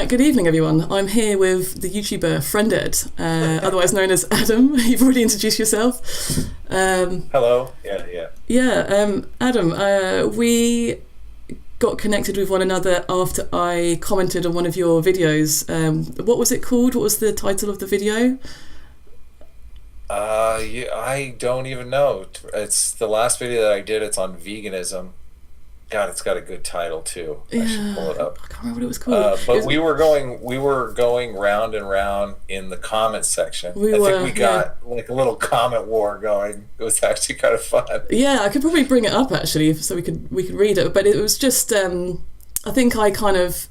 right, good evening everyone. I'm here with the YouTuber FriendEd, otherwise known as Adam. You've already introduced yourself. Hello. Yeah. Yeah, Adam, we got connected with one another after I commented on one of your videos. What was it called? What was the title of the video? Yeah, I don't even know. It's the last video that I did. It's on veganism. God, it's got a good title too. I should pull it up. I can't remember what it was called. But we were going round and round in the comment section. I think we got like a little comment war going. It was actually kind of fun. Yeah, I could probably bring it up actually, so we could read it. But it was just, I think I kind of.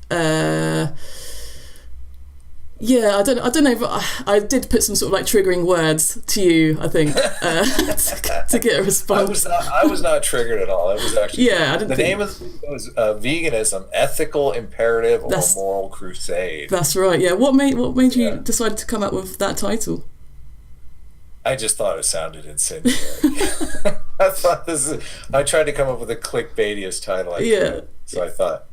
Yeah, I don't know if I did put some sort of like triggering words to you, I think, to get a response. I was not triggered at all. It was actually the name of it was veganism, ethical imperative or moral crusade. That's right. Yeah. What made you decide to come up with that title? I just thought it sounded incendiary. I tried to come up with a clickbaitiest title I could. So I thought,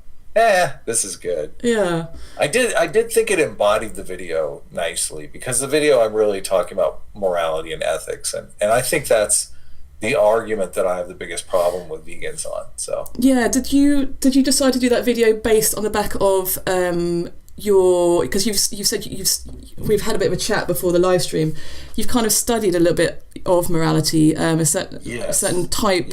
this is good. Yeah. I did think it embodied the video nicely, because the video I'm really talking about morality and ethics, and I think that's the argument that I have the biggest problem with vegans on. So yeah, did you decide to do that video based on the back of because you've said we've had a bit of a chat before the live stream. You've kind of studied a little bit of morality, a certain type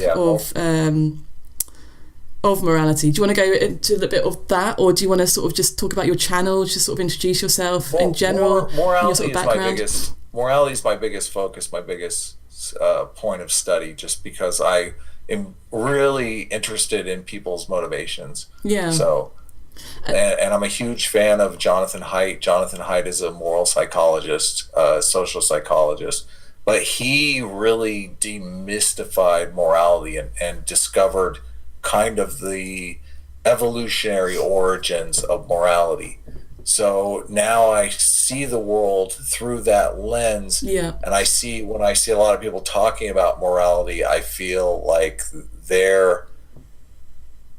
of morality. Do you want to go into a little bit of that, or do you want to sort of just talk about your channel, just sort of introduce yourself in general? Morality is my biggest focus, my biggest point of study, just because I am really interested in people's motivations. Yeah. So, and I'm a huge fan of Jonathan Haidt. Jonathan Haidt is a moral psychologist, social psychologist, but he really demystified morality and discovered kind of the evolutionary origins of morality. So now I see the world through that lens, and when I see a lot of people talking about morality, I feel like they're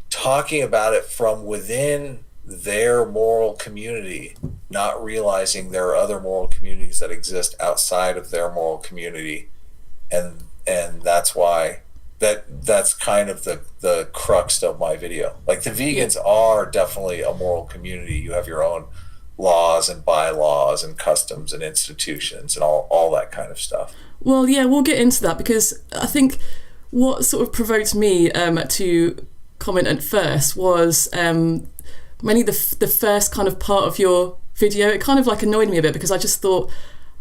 talking about it from within their moral community, not realizing there are other moral communities that exist outside of their moral community, and that's why that's kind of the crux of my video. Like, the vegans are definitely a moral community. You have your own laws and bylaws and customs and institutions and all that kind of stuff. Well, yeah, we'll get into that, because I think what sort of provoked me to comment at first was mainly the first kind of part of your video. It kind of like annoyed me a bit, because I just thought,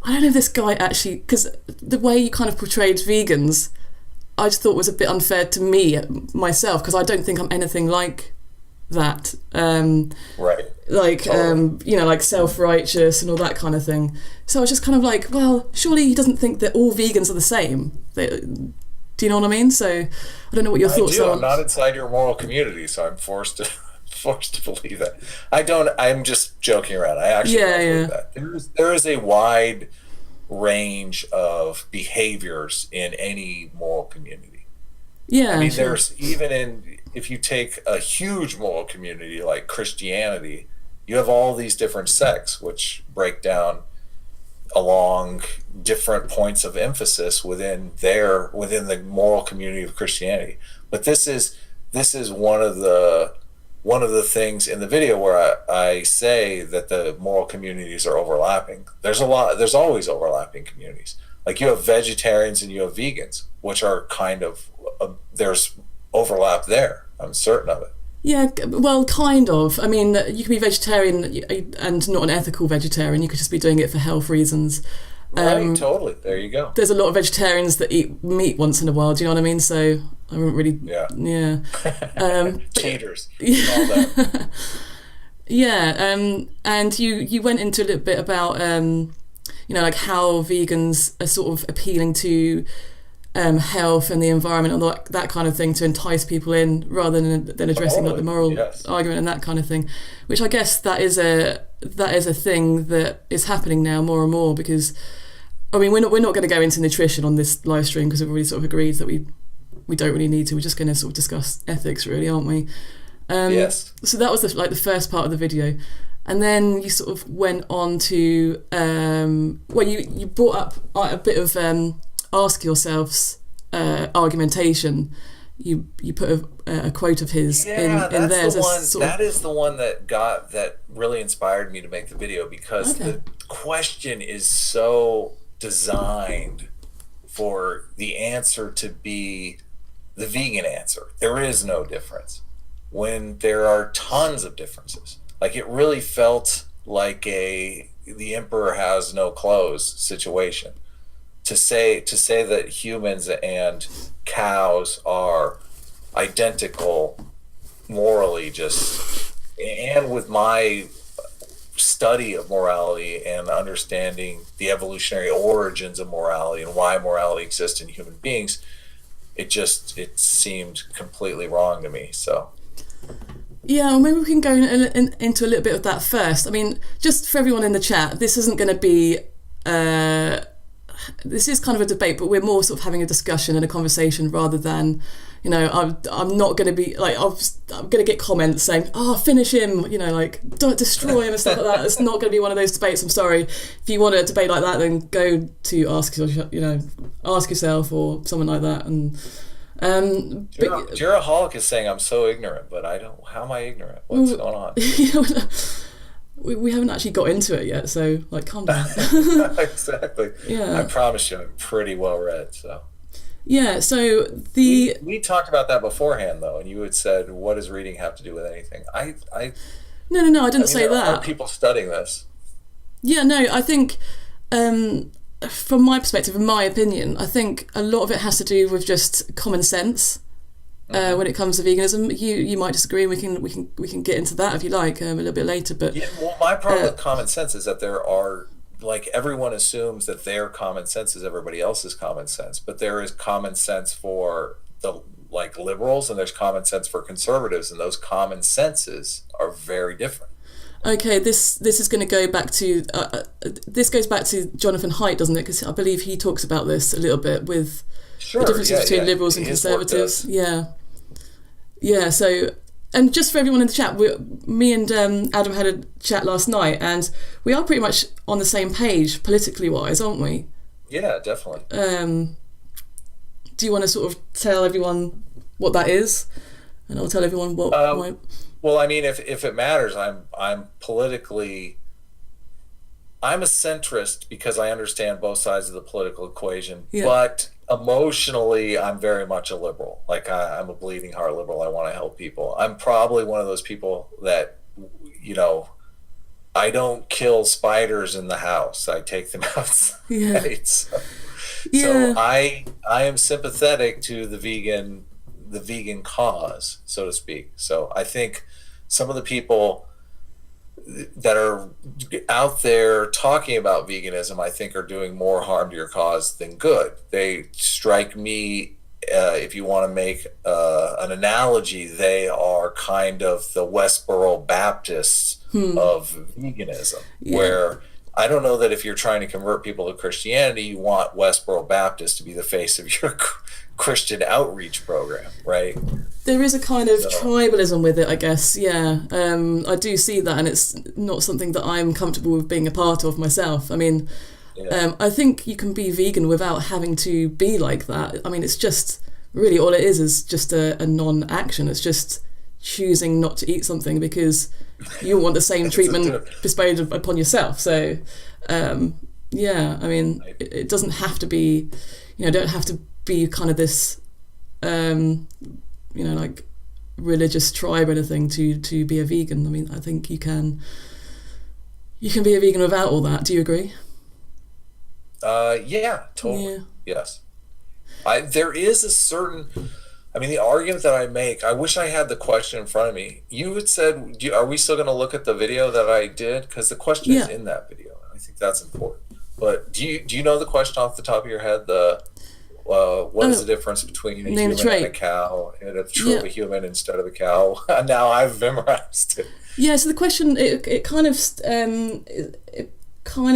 I don't know if this guy actually, because the way you kind of portrayed vegans, I just thought was a bit unfair to me, myself, because I don't think I'm anything like that. Right. Like, totally. Like self-righteous and all that kind of thing. So I was just kind of like, well, surely he doesn't think that all vegans are the same. Do you know what I mean? So I don't know what your thoughts are. I'm not inside your moral community, so I'm forced to believe that. I'm just joking around. I actually don't believe that. There is a wide range of behaviors in any moral community. Yeah, I mean, there's if you take a huge moral community like Christianity, you have all these different sects which break down along different points of emphasis within the moral community of Christianity. But this is one of the things in the video where I say that the moral communities are overlapping. There's always overlapping communities. Like, you have vegetarians and you have vegans, which are kind of, there's overlap there. I'm certain of it. Yeah, well, kind of. I mean, you can be vegetarian and not an ethical vegetarian. You could just be doing it for health reasons. Right, totally. There you go. There's a lot of vegetarians that eat meat once in a while. Do you know what I mean? So I wouldn't really. Yeah. Cheaters. All that. Yeah. And you went into a little bit about like how vegans are sort of appealing to health and the environment and that kind of thing to entice people in, rather than addressing like the moral argument and that kind of thing. Which I guess that is a thing that is happening now more and more, because I mean, we're not going to go into nutrition on this live stream, because we've already sort of agreed that we don't really need to. We're just going to sort of discuss ethics, really, aren't we? Yes. So that was the first part of the video. And then you sort of went on to, you brought up a bit of ask yourselves argumentation. You put a quote of his in there. That is the one that really inspired me to make the video, because the question is so designed for the answer to be the vegan answer. There is no difference when there are tons of differences. Like, it really felt like the emperor has no clothes situation. To say that humans and cows are identical morally, and with my study of morality and understanding the evolutionary origins of morality and why morality exists in human beings, it seemed completely wrong to me. So yeah, well, maybe we can go into a little bit of that first. I mean, just for everyone in the chat, this isn't going to be this is kind of a debate, but we're more sort of having a discussion and a conversation rather than, I'm not going to be like, I'm going to get comments saying, oh, finish him, like, don't destroy him and stuff like that. It's not going to be one of those debates. I'm sorry. If you want a debate like that, then go to Ask Yourself or someone like that. And Jiraholic is saying I'm so ignorant, but how am I ignorant? What's going on? We haven't actually got into it yet, so like, calm down. Exactly. Yeah. I promise you, I'm pretty well read. So. Yeah. So we talked about that beforehand, though, and you had said, "What does reading have to do with anything?" No, I didn't say that. There are people studying this. Yeah. No, I think, from my perspective, in my opinion, I think a lot of it has to do with just common sense. When it comes to veganism, you might disagree, and we can get into that if you like a little bit later. But my problem with common sense is that there are, like, everyone assumes that their common sense is everybody else's common sense, but there is common sense for the liberals, and there's common sense for conservatives, and those common senses are very different. Okay, this is going to go back to this goes back to Jonathan Haidt, doesn't it? Because I believe he talks about this a little bit with the differences between liberals and conservatives. Yeah, so, and just for everyone in the chat, me and Adam had a chat last night, and we are pretty much on the same page politically wise, aren't we? Yeah, definitely. Do you want to sort of tell everyone what that is, and I'll tell everyone what? Well, I mean, if it matters, I'm politically, I'm a centrist because I understand both sides of the political equation, but emotionally, I'm very much a liberal. Like, I'm a bleeding heart liberal. I want to help people. I'm probably one of those people that, I don't kill spiders in the house. I take them outside. Yeah. So I am sympathetic to the vegan cause, so to speak. So I think some of the people that are out there talking about veganism, I think, are doing more harm to your cause than good. They strike me, if you want to make an analogy, they are kind of the Westboro Baptists of veganism, where I don't know that if you're trying to convert people to Christianity, you want Westboro Baptist to be the face of your Christian outreach program, right? There is a kind of tribalism with it, I guess. Yeah, I do see that, and it's not something that I'm comfortable with being a part of myself. I mean, I think you can be vegan without having to be like that. I mean, it's just really all it is just a non-action. It's just choosing not to eat something because you want the same treatment bestowed upon yourself. So, I mean, it doesn't have to be, don't have to be kind of this, like religious tribe or anything to be a vegan. I mean, I think you can be a vegan without all that. Do you agree? Yeah, totally. Yeah. Yes. There is a certain, the argument that I make, I wish I had the question in front of me. You had said, are we still going to look at the video that I did? Because the question is in that video. I think that's important. But do you know the question off the top of your head? What is the difference between a human and a cow, and a true human instead of a cow? Now I've memorized it. Yeah. So the question it kind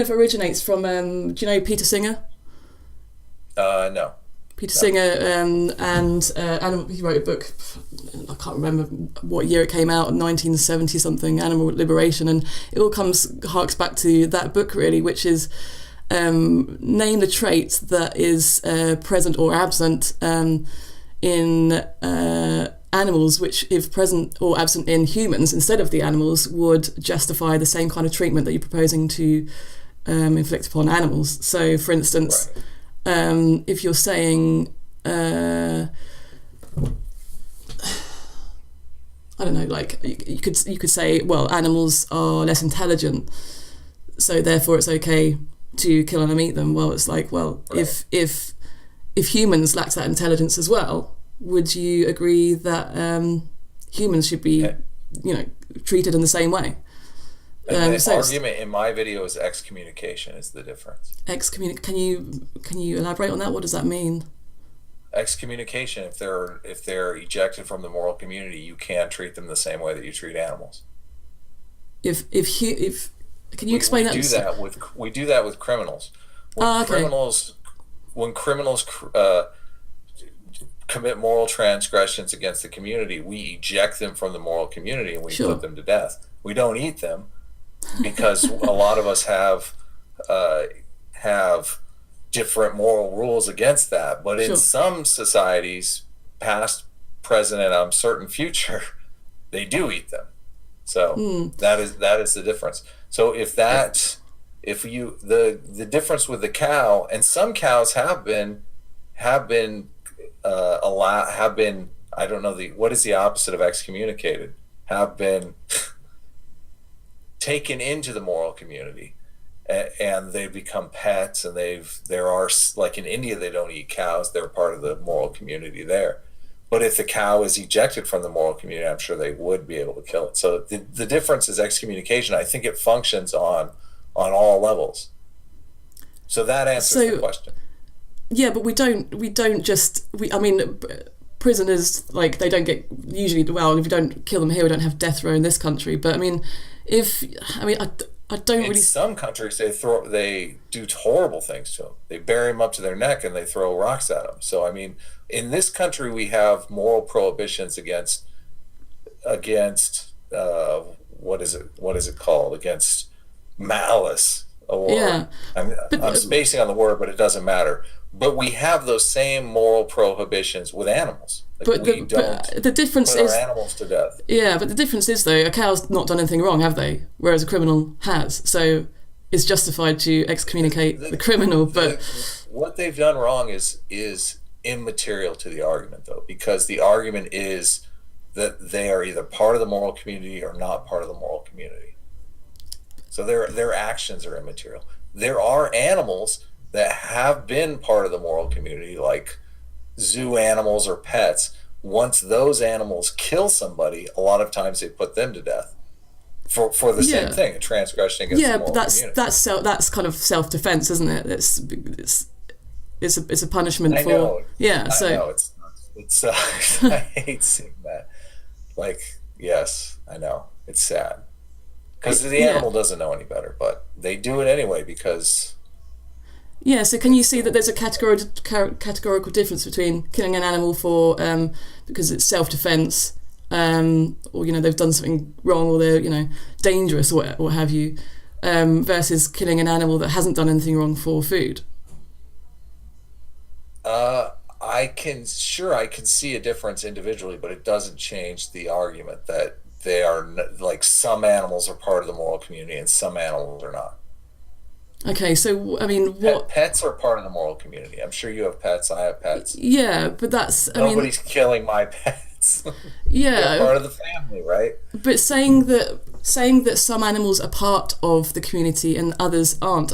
of originates from do you know Peter Singer? No. Peter No. Singer, and he wrote a book, I can't remember what year it came out, 1970 something, Animal Liberation, and it all harks back to that book really, which is name the trait that is present or absent in animals, which if present or absent in humans instead of the animals would justify the same kind of treatment that you're proposing to inflict upon animals. So for instance, right. If you're saying I don't know, like you could say, well, animals are less intelligent, so therefore it's okay to kill them and eat them. Well, it's like, well, right. if humans lack that intelligence as well, would you agree that humans should be, treated in the same way? And the argument in my video is excommunication is the difference. Can you elaborate on that? What does that mean? Excommunication, if they're ejected from the moral community, you can treat them the same way that you treat animals. Can you explain that? We do that with criminals. When criminals commit moral transgressions against the community, we eject them from the moral community and we put them to death. We don't eat them because a lot of us have different moral rules against that. But in some societies, past, present, and I'm certain future, they do eat them. So that is the difference. So the difference with the cow, and some cows have been I don't know what is the opposite of excommunicated, have been taken into the moral community, and they've become pets, and there are, like in India, they don't eat cows, they're part of the moral community there. But if the cow is ejected from the moral community, I'm sure they would be able to kill it. So the difference is excommunication. I think it functions on all levels. So that answers the question. Yeah, but we don't prisoners, like, they don't get, usually, well, if you don't kill them here, we don't have death row in this country. But I don't really. In some countries, they do horrible things to them. They bury them up to their neck and they throw rocks at them. So in this country, we have moral prohibitions against what is it called? Against malice. Yeah. I'm spacing on the word, but it doesn't matter. But we have those same moral prohibitions with animals. Like, the difference put is our animals to death. Yeah, but the difference is, though, a cow's not done anything wrong, have they? Whereas a criminal has. So it's justified to excommunicate the criminal. But what they've done wrong is immaterial to the argument, though, because the argument is that they are either part of the moral community or not part of the moral community. So their actions are immaterial. There are animals that have been part of the moral community, like zoo animals or pets. Once those animals kill somebody, a lot of times they put them to death for the same thing, a transgression against the moral community. That's kind of self-defense, isn't it? It's a punishment for. Know. Yeah, I know it's I hate seeing that. Like, yes, I know it's sad because the animal doesn't know any better, but they do it anyway because. Yeah, so can you see that there's a categorical difference between killing an animal for because it's self-defense, or they've done something wrong, or they're dangerous, or what have you, versus killing an animal that hasn't done anything wrong for food? I can see a difference individually, but it doesn't change the argument that they are, like, some animals are part of the moral community and some animals are not. Okay, so what pets are part of the moral community? I'm sure you have pets. I have pets. Yeah, but that's nobody's killing my pets. Yeah, they're part of the family, right? But saying that some animals are part of the community and others aren't.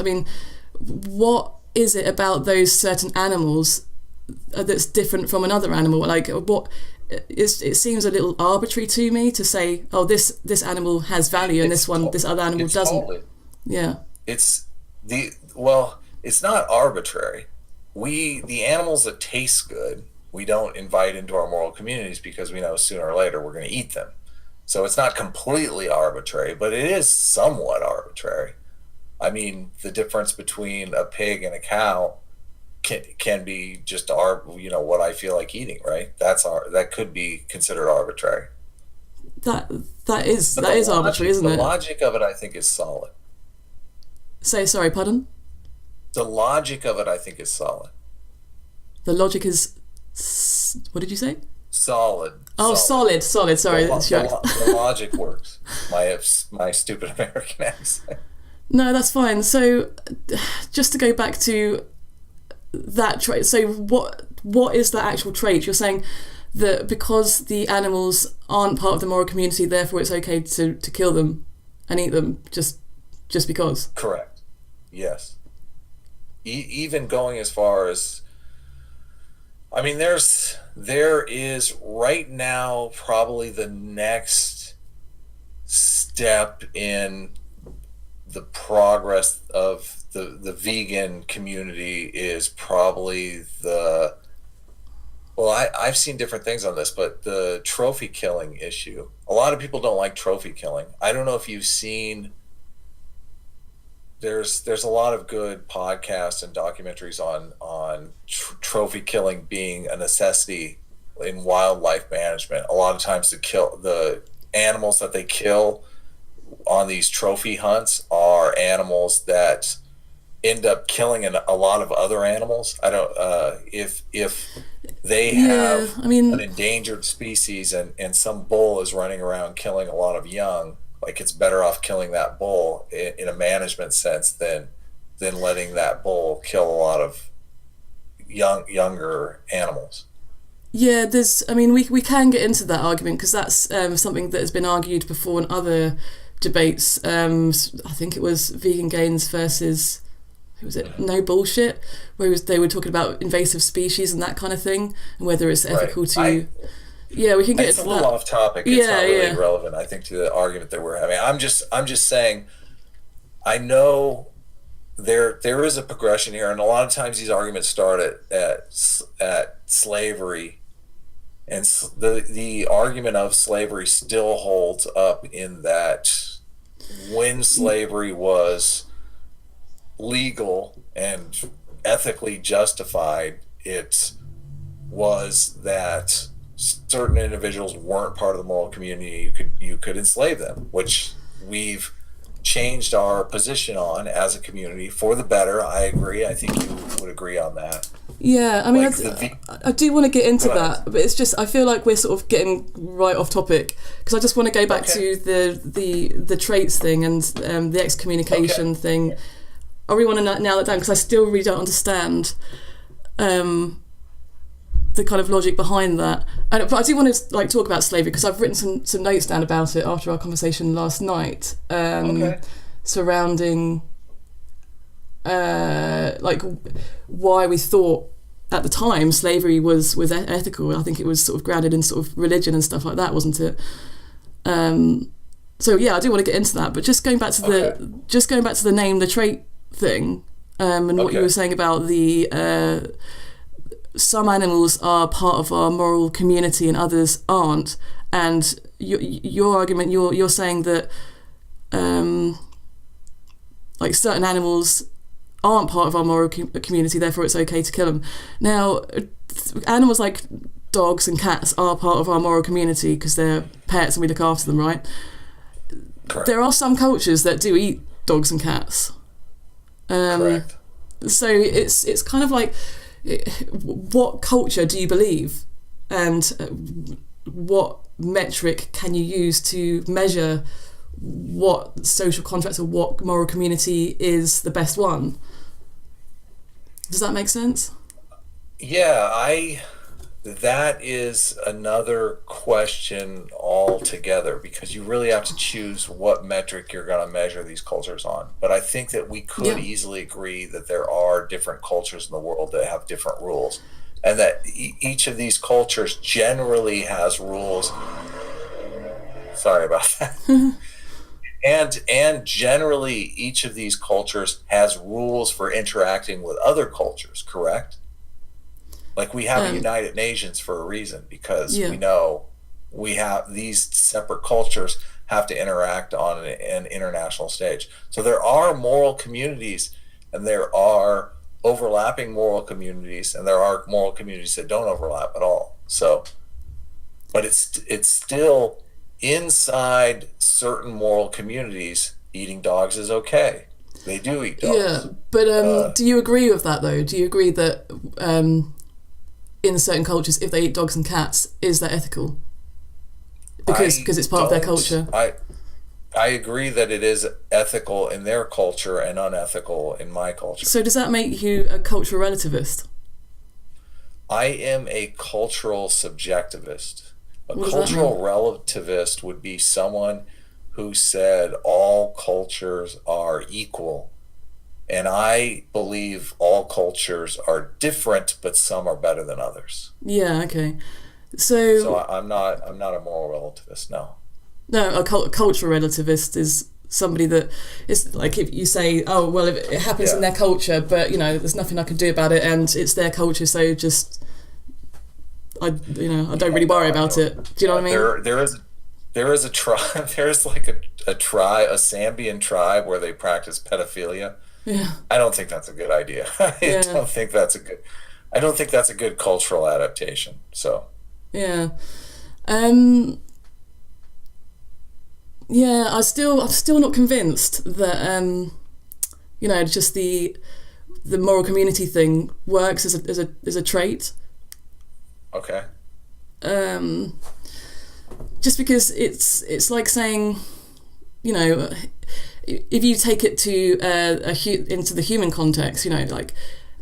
What is it about those certain animals that's different from another animal? Like, it seems a little arbitrary to me to say, oh, this animal has value and this other animal doesn't. Totally. Yeah. It's not arbitrary. The animals that taste good, we don't invite into our moral communities because we know sooner or later we're going to eat them. So it's not completely arbitrary, but it is somewhat arbitrary. The difference between a pig and a cow can be just what I feel like eating, right? That could be considered arbitrary. That is arbitrary, isn't The it? logic of it, I think, is solid. Sorry, pardon? The logic of it, I think, is solid. The logic is, what did you say? Solid. Oh, solid. Sorry, the logic works. My stupid American accent. No, that's fine. So, just to go back to that trait. So, what is the actual trait? You're saying that because the animals aren't part of the moral community, therefore it's okay to kill them and eat them just because. Correct. Yes. Even going as far as, I mean, there is right now probably the next step in the progress of the vegan community is probably I've seen different things on this, but the trophy killing issue. A lot of people don't like trophy killing. I don't know if you've seen, there's a lot of good podcasts and documentaries on trophy killing being a necessity in wildlife management. A lot of times the animals that they kill on these trophy hunts are animals that end up killing a lot of other animals. I don't if they have an endangered species and some bull is running around killing a lot of young, like it's better off killing that bull in a management sense than letting that bull kill a lot of younger animals. Yeah, we can get into that argument because that's something that has been argued before in other debates. I think it was Vegan Gains versus, who was it? No Bullshit, where they were talking about invasive species and that kind of thing, and whether it's ethical to. We can get. It's into a little that. off topic. It's not really relevant, I think, to the argument that we're having. I'm just saying. I know there is a progression here, and a lot of times these arguments start at slavery. And the argument of slavery still holds up in that when slavery was legal and ethically justified, it was that certain individuals weren't part of the moral community. You could enslave them, which we've changed our position on as a community for the better. I agree. I think you would agree on that. Yeah, I mean, I do want to get into that, but it's just I feel like we're sort of getting right off topic because I just want to go back to the traits thing and the excommunication thing. I really want to nail it down because I still really don't understand the kind of logic behind that. But I do want to talk about slavery because I've written some notes down about it after our conversation last night surrounding why we thought at the time slavery was ethical. I think it was sort of grounded in sort of religion and stuff like that, wasn't it? So yeah, I do want to get into that, but just going back to the name the trait thing, and what you were saying about the some animals are part of our moral community and others aren't, and your argument, you're saying that certain animals aren't part of our moral community, therefore it's okay to kill them. Now, animals like dogs and cats are part of our moral community because they're pets and we look after them, right? Correct. There are some cultures that do eat dogs and cats. Correct. So it's kind of like, what culture do you believe, and what metric can you use to measure what social contracts or what moral community is the best one? Does that make sense? Yeah, that is another question altogether because you really have to choose what metric you're going to measure these cultures on. But I think that we could easily agree that there are different cultures in the world that have different rules, and that each of these cultures generally has rules. Sorry about that. And generally, each of these cultures has rules for interacting with other cultures, correct? Like we have a United Nations for a reason because we know we have these separate cultures have to interact on an international stage. So there are moral communities and there are overlapping moral communities, and there are moral communities that don't overlap at all. So, but it's still inside certain moral communities, eating dogs is okay. They do eat dogs. Yeah, but do you agree with that though? Do you agree that in certain cultures, if they eat dogs and cats, is that ethical? Because it's part of their culture. I agree that it is ethical in their culture and unethical in my culture. So does that make you a cultural relativist? I am a cultural subjectivist. A What does that cultural mean? relativist would be someone who said all cultures are equal. And I believe all cultures are different, but some are better than others. Yeah, okay. So I'm not a moral relativist, no. No, a cultural relativist is somebody that is like, if you say, oh well, if it happens in their culture, but there's nothing I can do about it, and it's their culture, so just I don't really worry about it. Do you know what I mean? There is a tribe. There's like a tribe, a Zambian tribe where they practice pedophilia. Yeah. I don't think that's a good idea. I don't think that's a good cultural adaptation. So. Yeah. Yeah, I'm still not convinced that just the moral community thing works as a trait. Okay. Just because it's like saying, if you take it to into the human context, like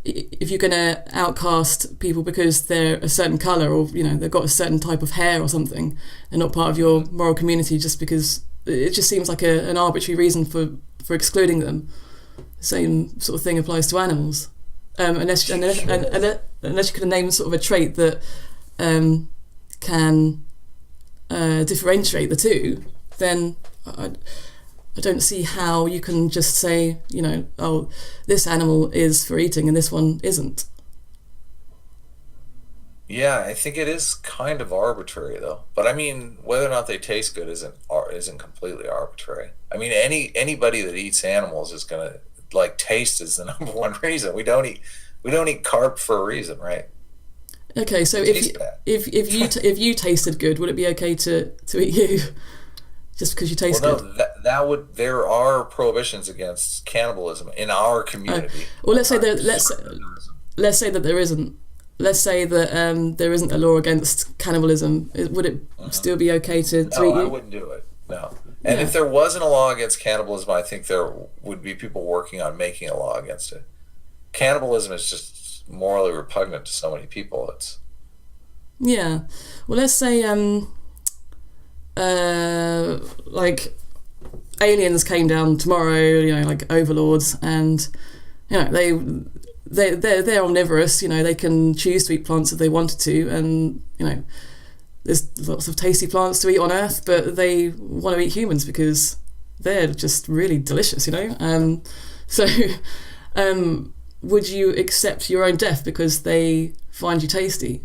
if you're going to outcast people because they're a certain colour, or they've got a certain type of hair or something, they're not part of your moral community, just because it just seems like an arbitrary reason for excluding them. The same sort of thing applies to animals, unless you could name sort of a trait that can differentiate the two, then I don't see how you can just say, oh, this animal is for eating and this one isn't. Yeah, I think it is kind of arbitrary though. But I mean, whether or not they taste good isn't completely arbitrary. I mean, anybody that eats animals is gonna like taste is the number one reason. We don't eat carp for a reason, right? Okay, so if you tasted good, would it be okay to eat you? Just because you taste good? No, there are prohibitions against cannibalism in our community. Well, let's say that there isn't. Let's say that there isn't a law against cannibalism. Would it still be okay to eat you? I wouldn't do it. No. And if there wasn't a law against cannibalism, I think there would be people working on making a law against it. Cannibalism is just morally repugnant to so many people. Yeah. Well, let's say like aliens came down tomorrow, like overlords, and they're omnivorous. They can choose to eat plants if they wanted to, and there's lots of tasty plants to eat on Earth, but they want to eat humans because they're just really delicious. So would you accept your own death because they find you tasty?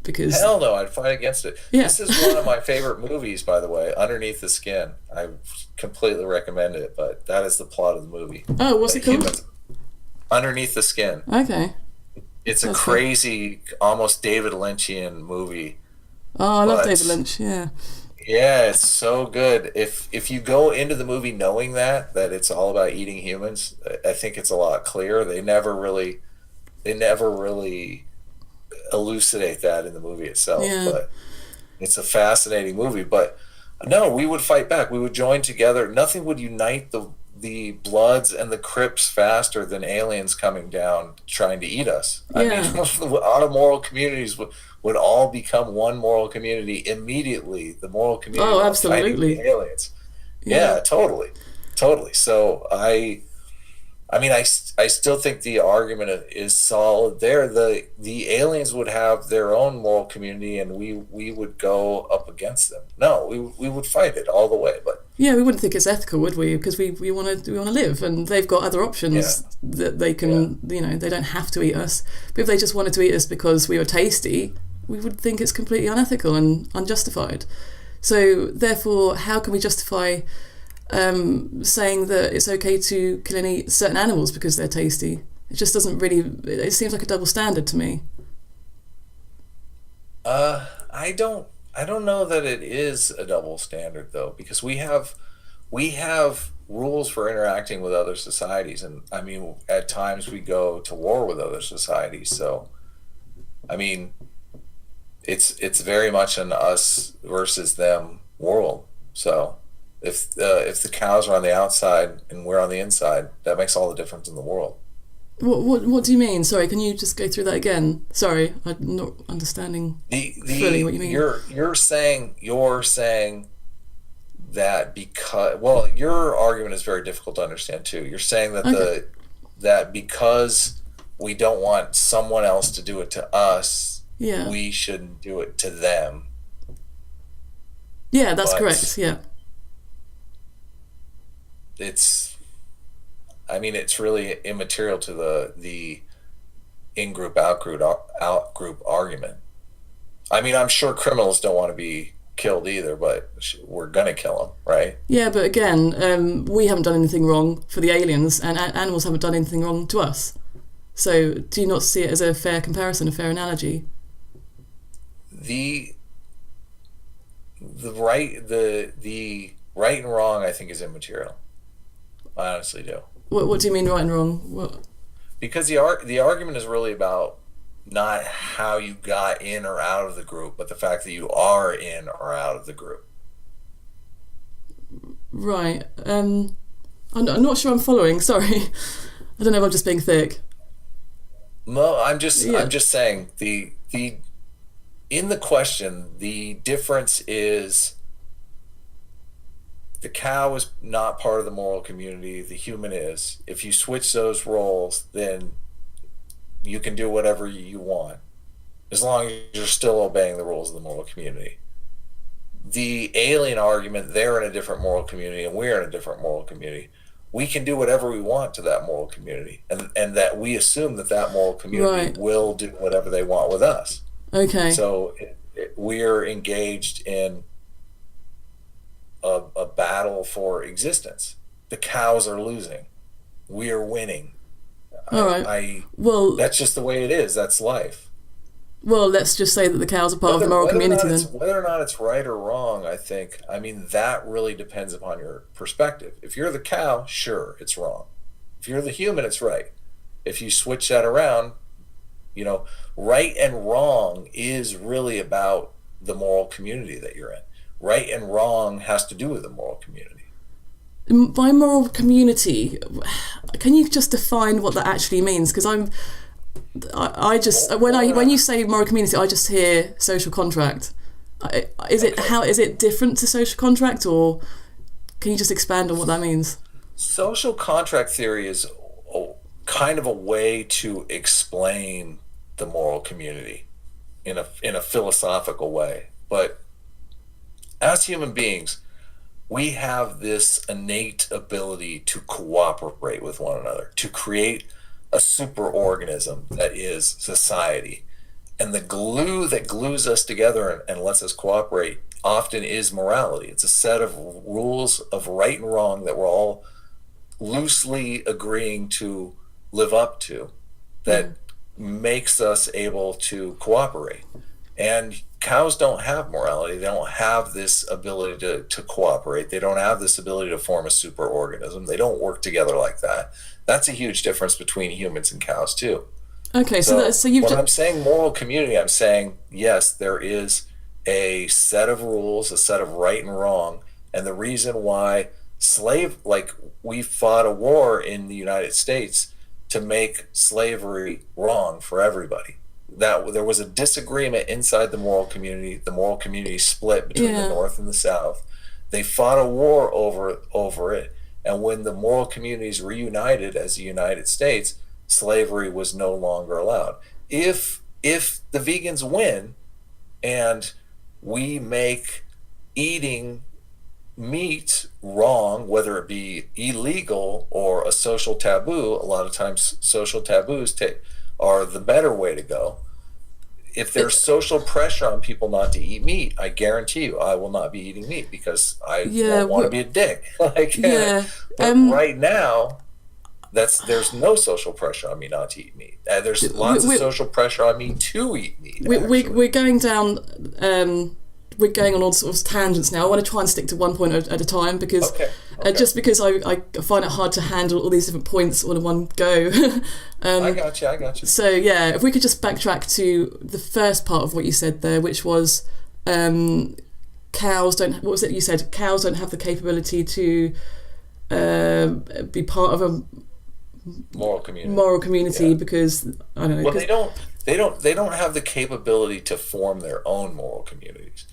Because hell no, I'd fight against it. Yeah. This is one of my favorite movies, by the way, Underneath the Skin. I completely recommend it, but that is the plot of the movie. Oh, what's it called? Underneath the Skin. Okay. It's a crazy, almost David Lynchian movie. Oh, I love David Lynch, yeah. Yeah, it's so good. If you go into the movie knowing that it's all about eating humans, I think it's a lot clearer. They never really elucidate that in the movie itself, but it's a fascinating movie. But no, we would fight back. We would join together. Nothing would unite the Bloods and the Crips faster than aliens coming down trying to eat us. I mean, our moral communities would all become one moral community immediately. The moral community. Oh, absolutely. The aliens. Yeah, totally. So I still think the argument is solid there. The aliens would have their own moral community, and we would go up against them. No, we would fight it all the way. But yeah, we wouldn't think it's ethical, would we? Because we want to live, and they've got other options that they can. They don't have to eat us. But if they just wanted to eat us because we were tasty, we would think it's completely unethical and unjustified. So therefore, how can we justify saying that it's okay to kill and eat certain animals because they're tasty? It just doesn't really. It seems like a double standard to me. I don't know that it is a double standard though, because we have rules for interacting with other societies, and I mean, at times we go to war with other societies. So, I mean, it's very much an us versus them world. So, if the cows are on the outside and we're on the inside, that makes all the difference in the world. What do you mean? Sorry, can you just go through that again? Sorry, I'm not understanding fully what you mean. You're saying that because, well, your argument is very difficult to understand too. You're saying that Okay. that because we don't want someone else to do it to us, Yeah. we shouldn't do it to them. Yeah, that's But correct. Yeah. it's, I mean, it's really immaterial to the in-group out-group argument. I mean, I'm sure criminals don't want to be killed either, but we're gonna kill them, right? Yeah, but again, we haven't done anything wrong for the aliens, and animals haven't done anything wrong to us. So, do you not see it as a fair comparison, a fair analogy? The the right and wrong, I think, is immaterial. I honestly do, What do you mean, right and wrong? What? because the argument is really about not how you got in or out of the group, but the fact that you are in or out of the group. Right. I'm not sure I'm following. Sorry. I don't know if I'm just being thick. No, Yeah. I'm just saying the in the question, the difference is the cow is not part of the moral community, the human is. If you switch those roles, then you can do whatever you want, as long as you're still obeying the rules of the moral community. The alien argument, they're in a different moral community and we're in a different moral community. We can do whatever we want to that moral community, and that we assume that moral community Right. will do whatever they want with us. Okay. So we're engaged in a battle for existence. The cows are losing. We are winning. All right. Well, That's just the way it is. That's life. let's just say that the cows are part of the moral community then. Whether or not it's right or wrong, I mean, that really depends upon your perspective. If you're the cow, sure, it's wrong. If you're the human, it's right. If you switch that around, right and wrong is really about the moral community that you're in. Right and wrong has to do with the moral community. By moral community, can you just define what that actually means? Because I just when you say moral community, I just hear social contract. Is it different to social contract, or can you just expand on what that means? Social contract theory is kind of a way to explain the moral community in a philosophical way. But as human beings, we have this innate ability to cooperate with one another, to create a superorganism that is society. And the glue that glues us together and lets us cooperate often is morality. It's a set of rules of right and wrong that we're all loosely agreeing to live up to, that makes us able to cooperate. And cows don't have morality. They don't have this ability to cooperate. They don't have this ability to form a superorganism. They don't work together like that. That's a huge difference between humans and cows too. Okay, so you've when I'm saying moral community, I'm saying, yes, there is a set of rules, a set of right and wrong. And the reason why we fought a war in the United States to make slavery wrong for everybody. That there was a disagreement inside the moral community. The moral community split between the North and the South. They fought a war over it. And when the moral communities reunited as the United States, slavery was no longer allowed. If the vegans win and we make eating meat wrong, whether it be illegal or a social taboo, a lot of times social taboos are the better way to go. If there's social pressure on people not to eat meat, I guarantee you I will not be eating meat because I don't want to be a dick. But right now, there's no social pressure on me not to eat meat. There's lots of social pressure on me to eat meat. We're going down. We're going on all sorts of tangents now. I want to try and stick to one point at a time because just because I find it hard to handle all these different points all in one go. I got you. So yeah, if we could just backtrack to the first part of what you said there, which was cows don't. What was it you said? Cows don't have the capability to be part of a moral community because I don't know. Well, they don't have the capability to form their own moral communities.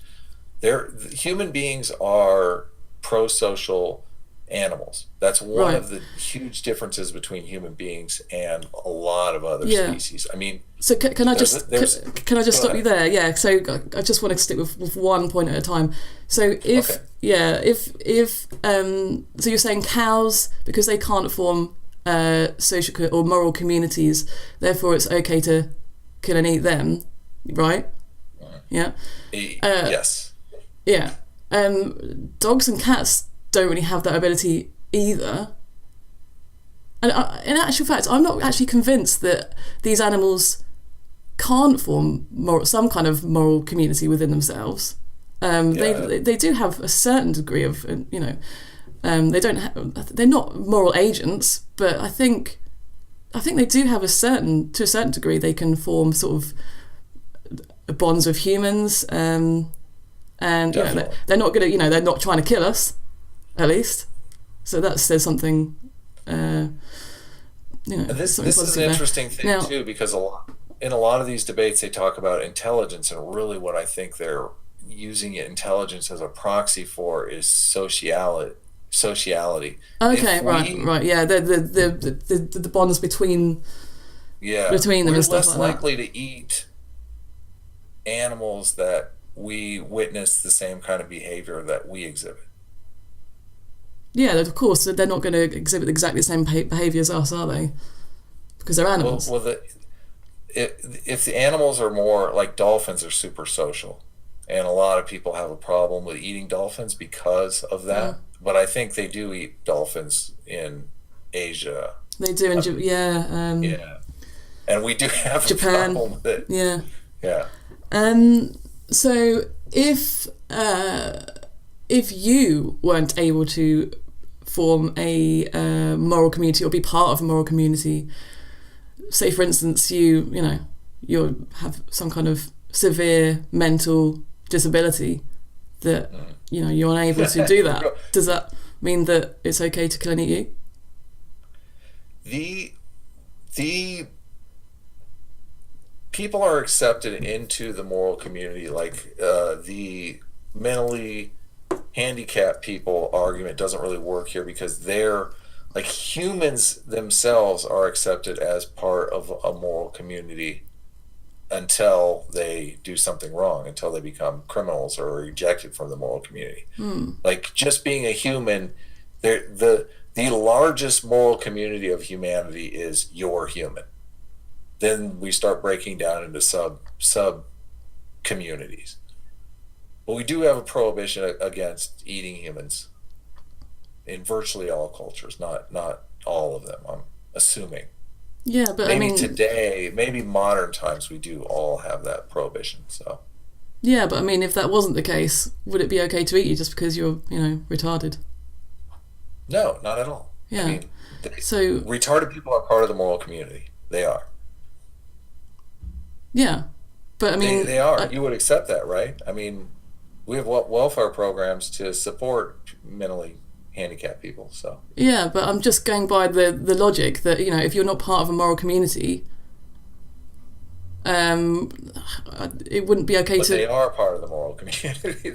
Human beings are pro-social animals. That's one of the huge differences between human beings and a lot of other species. I mean, so can I just stop you there? Yeah. So I just want to stick with one point at a time. So so you're saying cows, because they can't form social or moral communities, therefore it's okay to kill and eat them, right? Yeah. Yes. Yeah. Dogs and cats don't really have that ability either. And in actual fact, I'm not actually convinced that these animals can't form some kind of moral community within themselves. They do have a certain degree of, they're not moral agents, but I think they do have to a certain degree they can form sort of bonds with humans. And they're not gonna, they're not trying to kill us, at least. So that says something. This is an interesting thing too, because in a lot of these debates they talk about intelligence, and really what I think they're using intelligence as a proxy for is sociality. Okay, right, yeah. The bonds between them and stuff like that. We're less likely to eat animals that we witness the same kind of behavior that we exhibit. Yeah, of course, they're not going to exhibit exactly the same behavior as us, are they? Because they're animals. If the animals are more like dolphins are super social, and a lot of people have a problem with eating dolphins because of that. Yeah. But I think they do eat dolphins in Asia. They do in Japan. And we do have Japan. A problem with it. Yeah. Yeah. So if you weren't able to form a moral community or be part of a moral community, say for instance you have some kind of severe mental disability that you're unable to do that, does that mean that it's okay to kill and eat you? The people are accepted into the moral community, like the mentally handicapped people argument doesn't really work here, because they're like humans themselves are accepted as part of a moral community until they do something wrong, until they become criminals or rejected from the moral community. Like just being a human, the largest moral community of humanity is you're human. Then we start breaking down into sub communities. But we do have a prohibition against eating humans in virtually all cultures, not all of them, I'm assuming. Yeah, but maybe today, maybe modern times, we do all have that prohibition. So. Yeah, but I mean, if that wasn't the case, would it be okay to eat you just because you're, retarded? No, not at all. Yeah. I mean, so retarded people are part of the moral community. They are. Yeah, but I mean, they are. You would accept that, right? I mean, we have welfare programs to support mentally handicapped people. So. Yeah, but I'm just going by the logic that if you're not part of a moral community, it wouldn't be okay to. But they are part of the moral community.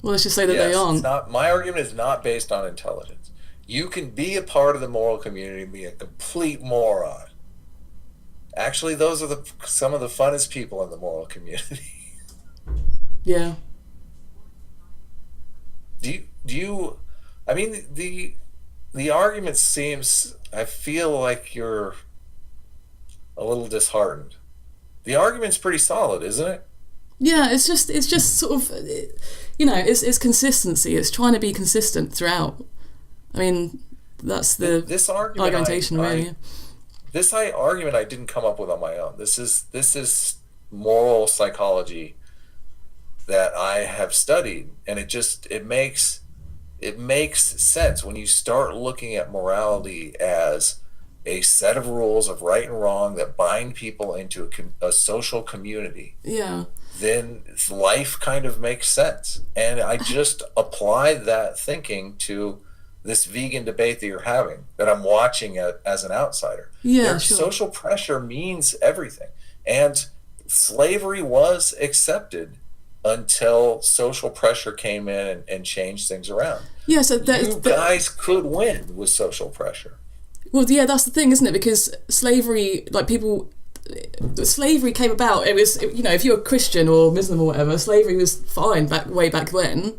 Well, let's just say that they aren't. My argument is not based on intelligence. You can be a part of the moral community and be a complete moron. Actually, those are some of the funnest people in the moral community. Yeah. Do you? I mean, the argument seems. I feel like you're a little disheartened. The argument's pretty solid, isn't it? Yeah, it's just sort of, it's consistency. It's trying to be consistent throughout. I mean, That's the This argument, argumentation, really. this argument I didn't come up with on my own. This is moral psychology that I have studied, and it makes sense when you start looking at morality as a set of rules of right and wrong that bind people into a social community. Yeah. Then life kind of makes sense. And I just applied that thinking to this vegan debate that you're having, that I'm watching as an outsider. Yeah, sure. Social pressure means everything. And slavery was accepted until social pressure came in and changed things around. Yeah, so you guys could win with social pressure. Well, yeah, that's the thing, isn't it? Because slavery, slavery came about. It was, if you're a Christian or Muslim or whatever, slavery was fine way back then,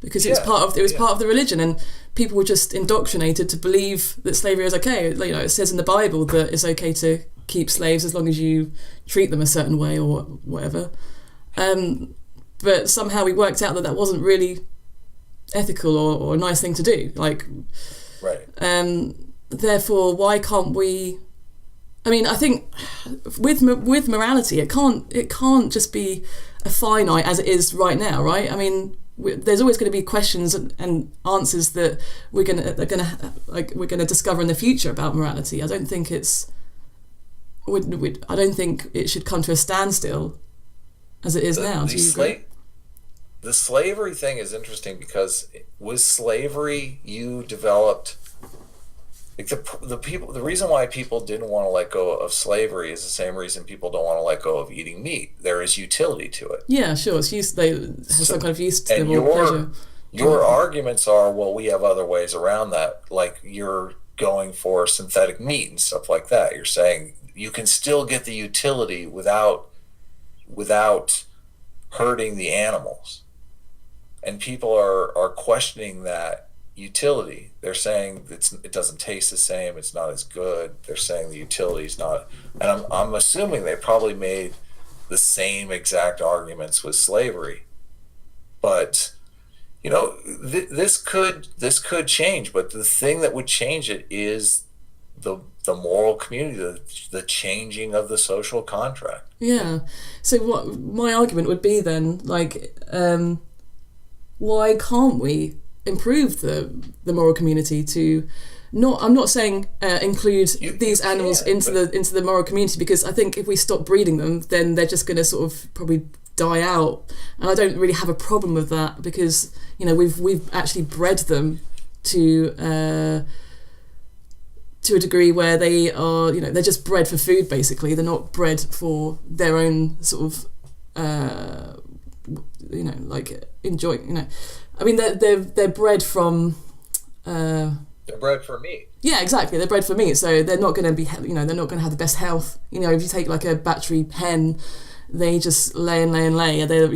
because it was part of the religion, and people were just indoctrinated to believe that slavery was okay. It says in the Bible that it's okay to keep slaves as long as you treat them a certain way or whatever. But somehow we worked out that wasn't really ethical or a nice thing to do. Right. Therefore, why can't we? I mean, I think with morality, it can't just be a finite as it is right now, right? I mean, there's always going to be questions and answers that we're gonna discover in the future about morality. I don't think I don't think it should come to a standstill as it is now. The slavery thing is interesting because with slavery, you developed the reason why people didn't want to let go of slavery is the same reason people don't want to let go of eating meat. There is utility to it. Yeah, sure. It's they have some kind of use to them or pleasure. Your arguments are, well, we have other ways around that. Like you're going for synthetic meat and stuff like that. You're saying you can still get the utility without hurting the animals. And people are questioning that utility. They're saying it doesn't taste the same, it's not as good. They're saying the utility is not, and I'm assuming they probably made the same exact arguments with slavery. But this could change, but the thing that would change it is the moral community, the changing of the social contract. Yeah. So what my argument would be then, why can't we improve the moral community to I'm not saying include these animals into the moral community, because I think if we stop breeding them, then they're just going to sort of probably die out, and I don't really have a problem with that, because we've actually bred them to a degree where they are they're just bred for food basically. They're not bred for their own sort of enjoy. I mean, they're bred from. They're bred for meat. Yeah, exactly. They're bred for meat, so they're not going to be. They're not going to have the best health. If you take like a battery hen, they just lay and lay and lay. They're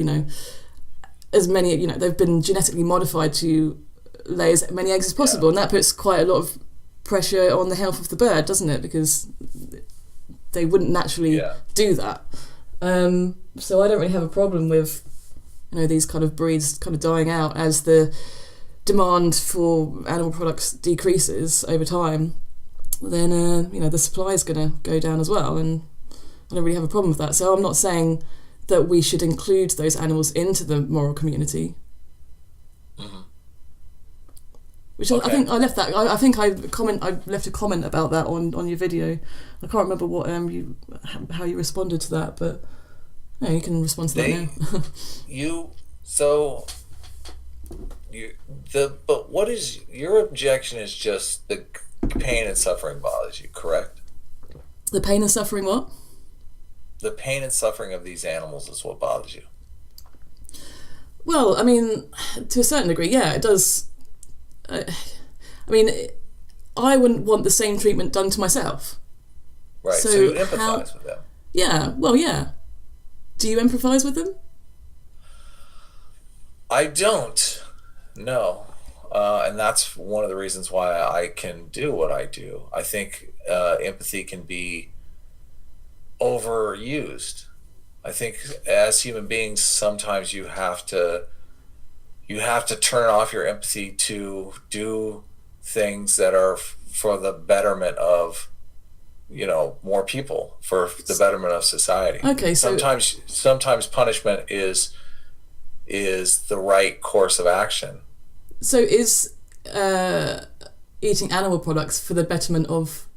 as many. They've been genetically modified to lay as many eggs as possible, and that puts quite a lot of pressure on the health of the bird, doesn't it? Because they wouldn't naturally do that. So I don't really have a problem with these kind of breeds kind of dying out as the demand for animal products decreases over time. Then the supply is going to go down as well, and I don't really have a problem with that. So I'm not saying that we should include those animals into the moral community. Mm-hmm. Which I think I left that. I think I left a comment about that on your video. I can't remember what how you responded to that, but you can respond to that now. But what is your objection? Is just the pain and suffering bothers you, correct? The pain and suffering what? The pain and suffering of these animals is what bothers you. Well, I mean, to a certain degree, yeah, it does. I mean, I wouldn't want the same treatment done to myself. Right, so you empathise with them. Yeah, well, yeah. Do you empathise with them? I don't, no. And that's one of the reasons why I can do what I do. I think empathy can be overused. I think as human beings, sometimes you have to turn off your empathy to do things that are for the betterment of, more people, for the betterment of society. Okay, so sometimes punishment is the right course of action. So is eating animal products for the betterment of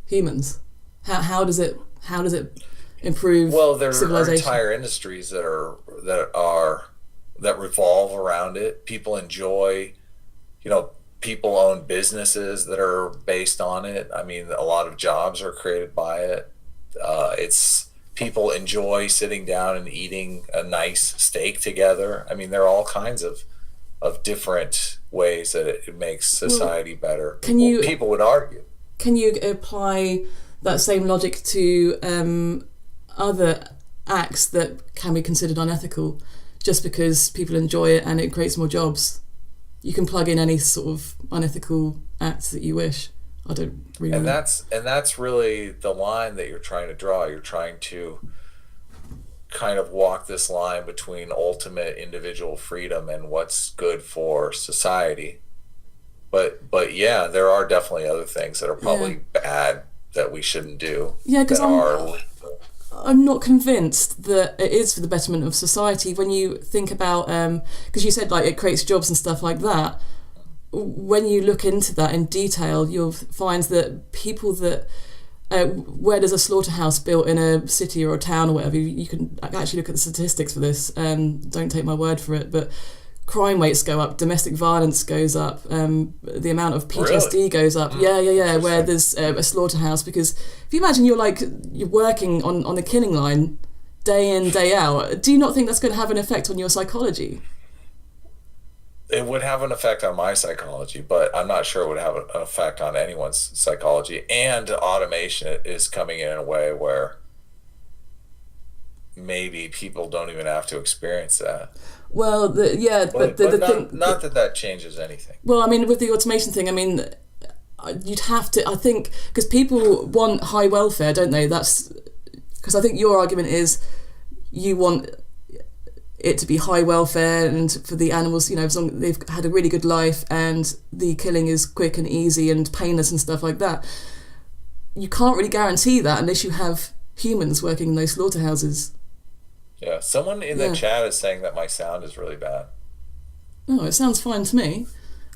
humans? How does it improve civilization? There are entire industries that revolve around it. People enjoy, people own businesses that are based on it. I mean, a lot of jobs are created by it. People enjoy sitting down and eating a nice steak together. I mean, there are all kinds of different ways that it makes society better. People would argue. Can you apply that same logic to other acts that can be considered unethical just because people enjoy it and it creates more jobs? You can plug in any sort of unethical acts that you wish. I don't really know. And that's really the line that you're trying to draw. You're trying to kind of walk this line between ultimate individual freedom and what's good for society. But yeah, there are definitely other things that are probably bad that we shouldn't do. Yeah, because I'm not convinced that it is for the betterment of society. When you think about, because you said like it creates jobs and stuff like that. When you look into that in detail, you'll find that people that where there's a slaughterhouse built in a city or a town or whatever, you can actually look at the statistics for this. Don't take my word for it, but crime rates go up, domestic violence goes up, the amount of PTSD Really? Goes up. Yeah. Where there's a slaughterhouse, because if you imagine you're working on the killing line day in, day out, do you not think that's going to have an effect on your psychology? It would have an effect on my psychology, but I'm not sure it would have an effect on anyone's psychology. And automation is coming in a way where maybe people don't even have to experience that. Well, not that changes anything. Well, I mean, with the automation thing, I mean, you'd have to, I think, because people want high welfare, don't they? That's because I think your argument is you want it to be high welfare and for the animals, as long as they've had a really good life and the killing is quick and easy and painless and stuff like that. You can't really guarantee that unless you have humans working in those slaughterhouses. Yeah, someone in the chat is saying that my sound is really bad. Oh, it sounds fine to me.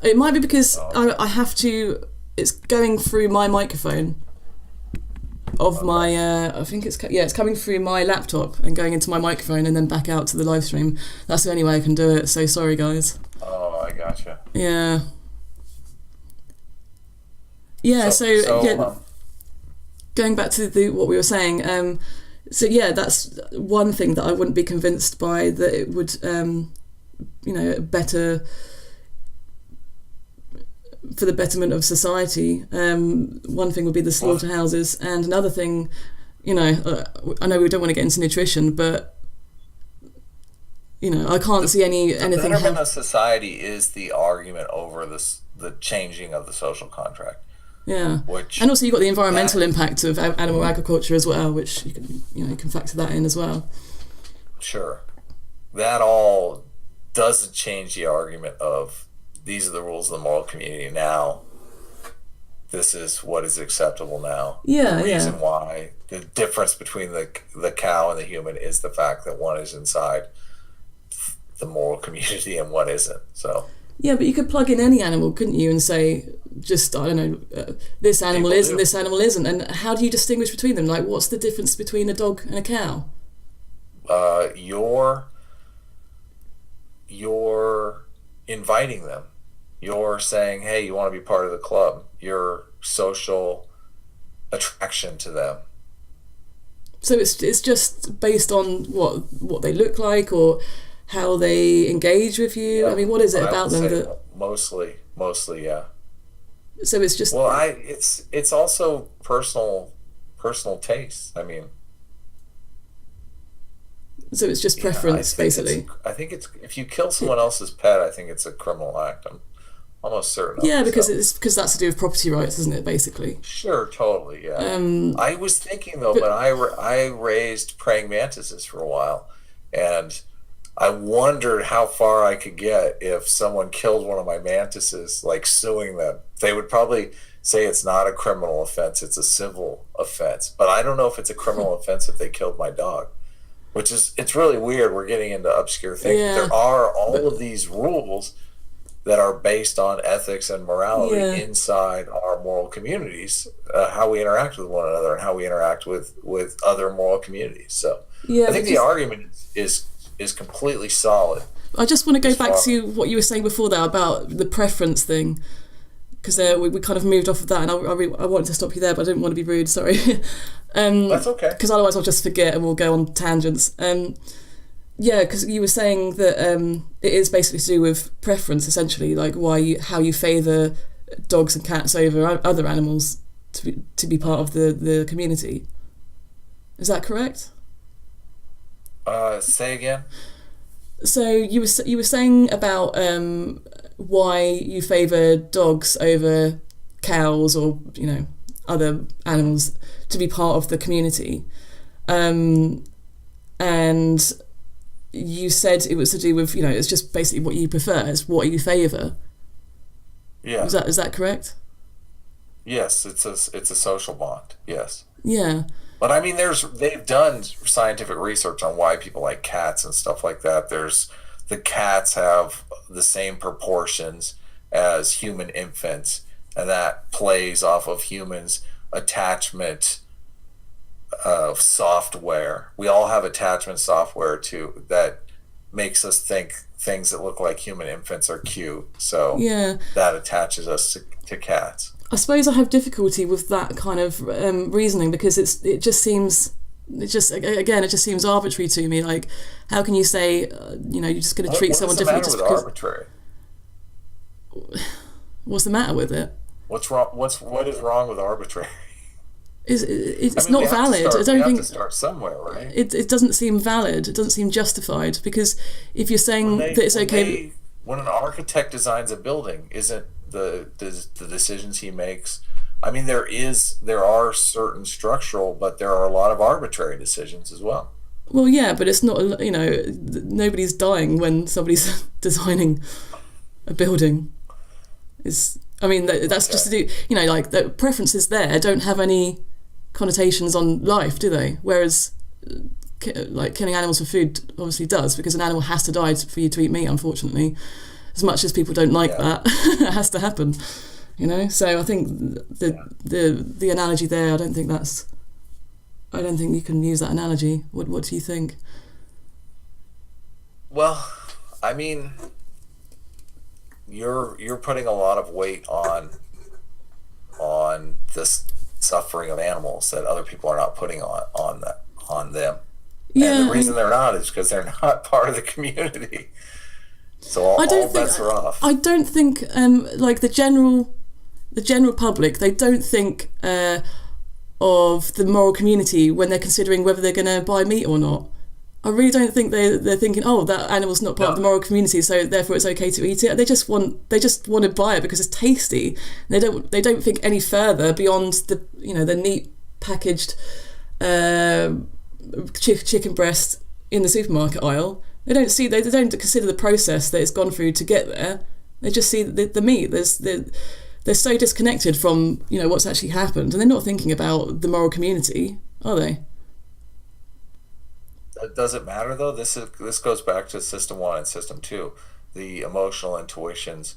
It might be because I have to, it's going through my microphone of my, I think it's coming through my laptop and going into my microphone and then back out to the live stream. That's the only way I can do it, so sorry guys. Oh, I gotcha. Yeah. Going back to what we were saying, that's one thing that I wouldn't be convinced by, that it would, better for the betterment of society. One thing would be the slaughterhouses, and another thing, I know we don't want to get into nutrition, but I can't see anything. The betterment of society is the argument over the changing of the social contract. Yeah, and also you've got the environmental impact of animal agriculture as well, which you can factor that in as well. Sure, that all doesn't change the argument of these are the rules of the moral community now. This is what is acceptable now. Yeah, the reason why the difference between the cow and the human is the fact that one is inside the moral community and one isn't. So. Yeah, but you could plug in any animal, couldn't you, and say, just, I don't know, this animal is and this animal isn't. And how do you distinguish between them? Like, what's the difference between a dog and a cow? You're inviting them. You're saying, hey, you want to be part of the club. Your social attraction to them. So it's just based on what they look like or how they engage with you. Yeah, I mean, what is it about them that mostly, yeah. So it's just it's also personal taste. I mean, so it's just preference, basically. I think it's if you kill someone else's pet, I think it's a criminal act. I'm almost certain. Yeah, because that's to do with property rights, isn't it? Basically. Sure, totally. Yeah. I was thinking though, but I raised praying mantises for a while, and I wondered how far I could get if someone killed one of my mantises, like suing them. They would probably say it's not a criminal offense, it's a civil offense. But I don't know if it's a criminal offense if they killed my dog, which is, it's really weird. We're getting into obscure things. Yeah. There are all of these rules that are based on ethics and morality inside our moral communities, how we interact with one another and how we interact with other moral communities. So I think the argument is completely solid. I just want to go back to what you were saying before there about the preference thing, because we kind of moved off of that, and I wanted to stop you there, but I didn't want to be rude, sorry. That's okay. Because otherwise I'll just forget and we'll go on tangents. Yeah, because you were saying that it is basically to do with preference, essentially, like how you favour dogs and cats over other animals to be part of the community. Is that correct? Say again. So you were saying about why you favour dogs over cows or other animals to be part of the community, and you said it was to do with it's just basically what you prefer, it's what you favour. Yeah. Is that correct? Yes, it's a social bond. Yes. Yeah. But I mean, they've done scientific research on why people like cats and stuff like that. The cats have the same proportions as human infants, and that plays off of humans' attachment of software. We all have attachment software too that makes us think things that look like human infants are cute. So that attaches us to cats. I suppose I have difficulty with that kind of reasoning, because it just seems arbitrary to me. Like, how can you say you're just going to treat someone differently just because? Arbitrary? What's the matter with it? What's wrong? What is wrong with arbitrary? It's not valid. I don't think. We have to start somewhere, right? It doesn't seem valid. It doesn't seem justified, because if you're saying that it's okay. When an architect designs a building, isn't the decisions he makes? I mean, there are certain structural, but there are a lot of arbitrary decisions as well. Well, yeah, but it's not. Nobody's dying when somebody's designing a building. That's just to do. Like, the preferences there don't have any connotations on life, do they? Whereas like killing animals for food obviously does, because an animal has to die for you to eat meat, unfortunately. As much as people don't like that, it has to happen. So I think the analogy there, I don't think you can use that analogy. What do you think? Well, I mean, you're putting a lot of weight on this suffering of animals that other people are not putting on them. Yeah. And the reason they're not is because they're not part of the community. So all bets are off. I don't think like the general public, they don't think of the moral community when they're considering whether they're going to buy meat or not. I really don't think they're thinking, oh, that animal's not part of the moral community, so therefore it's okay to eat it. They just want to buy it because it's tasty. They don't think any further beyond the neat packaged chicken breast in the supermarket aisle. They don't consider the process that it's gone through to get there. They just see the meat. They're so disconnected from what's actually happened, and they're not thinking about the moral community, are they? Does it matter though? This goes back to system 1 and system 2. The emotional intuitions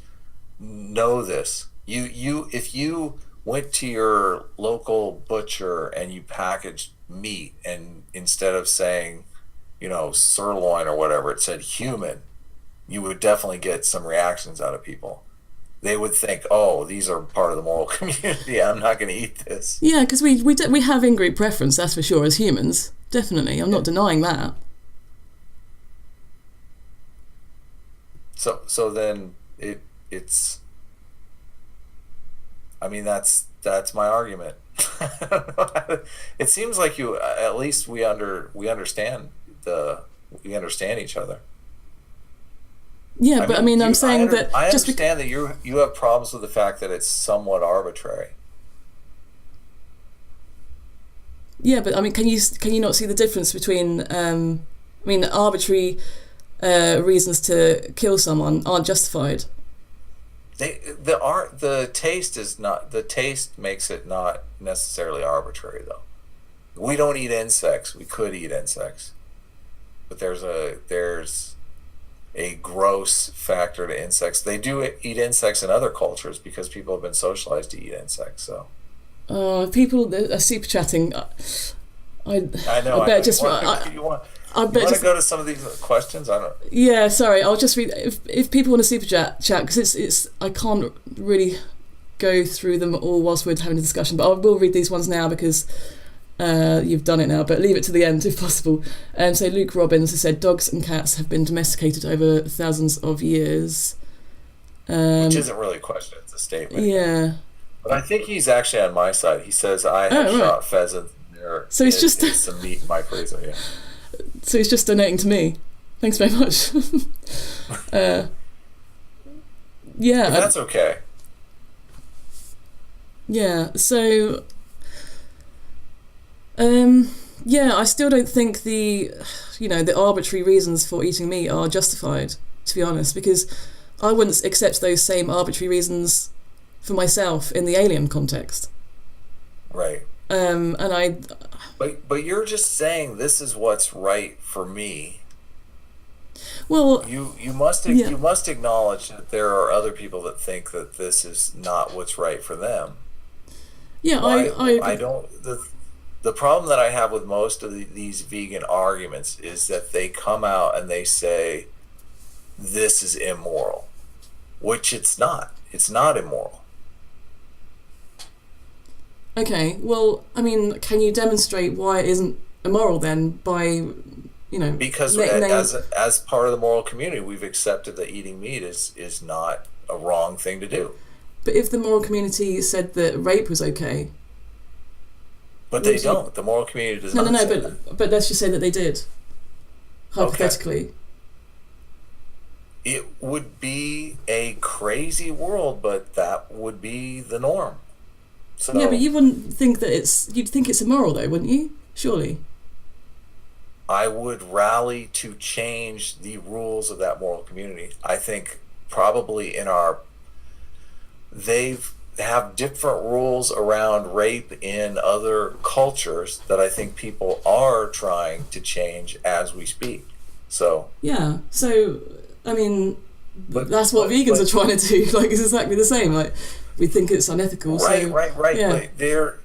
know this. If you went to your local butcher and you packaged meat, and instead of saying sirloin or whatever, it said human, you would definitely get some reactions out of people. They would think, oh, these are part of the moral community, I'm not going to eat this. Yeah, because we have in-group preference, that's for sure, as humans. Definitely, I'm not denying that. So then it's. I mean, that's my argument. It seems like at least we understand each other. Yeah, but I'm saying that I understand that you have problems with the fact that it's somewhat arbitrary. Yeah, but can you not see the difference between arbitrary reasons to kill someone aren't justified. The taste makes it not necessarily arbitrary though. We don't eat insects. We could eat insects, but there's a gross factor to insects. They do eat insects in other cultures because people have been socialized to eat insects. So people are super chatting. I know. I bet just you want to go to some of these questions? I don't. Yeah, sorry. I'll just read if people want to super chat because it's I can't really go through them all whilst we're having a discussion, but I will read these ones now because you've done it now. But leave it to the end if possible. So Luke Robbins has said dogs and cats have been domesticated over thousands of years. Which isn't really a question; it's a statement. Yeah. But I think he's actually on my side. He says I have shot pheasants. So it's just some meat in my freezer. Yeah. So he's just donating to me. Thanks very much. Yeah. But that's okay. Yeah. So. Yeah, I still don't think the arbitrary reasons for eating meat are justified, to be honest, because I wouldn't accept those same arbitrary reasons for myself in the alien context. Right. And I. But you're just saying this is what's right for me. Well, you must acknowledge that there are other people that think that this is not what's right for them. Yeah, I don't. The problem that I have with most of these vegan arguments is that they come out and they say this is immoral, which it's not. It's not immoral. Okay, well, I mean, can you demonstrate why it isn't immoral then by, Because as part of the moral community, we've accepted that eating meat is not a wrong thing to do. But if the moral community said that rape was okay... But they don't. The moral community does not say that. But let's just say that they did, hypothetically. Okay. It would be a crazy world, but that would be the norm. So, yeah, but you wouldn't think that you'd think it's immoral though, wouldn't you? Surely. I would rally to change the rules of that moral community. I think probably they have different rules around rape in other cultures that I think people are trying to change as we speak. So yeah, so I mean, that's what vegans are trying to do. Like, it's exactly the same. Like, we think it's unethical. Right. Yeah. But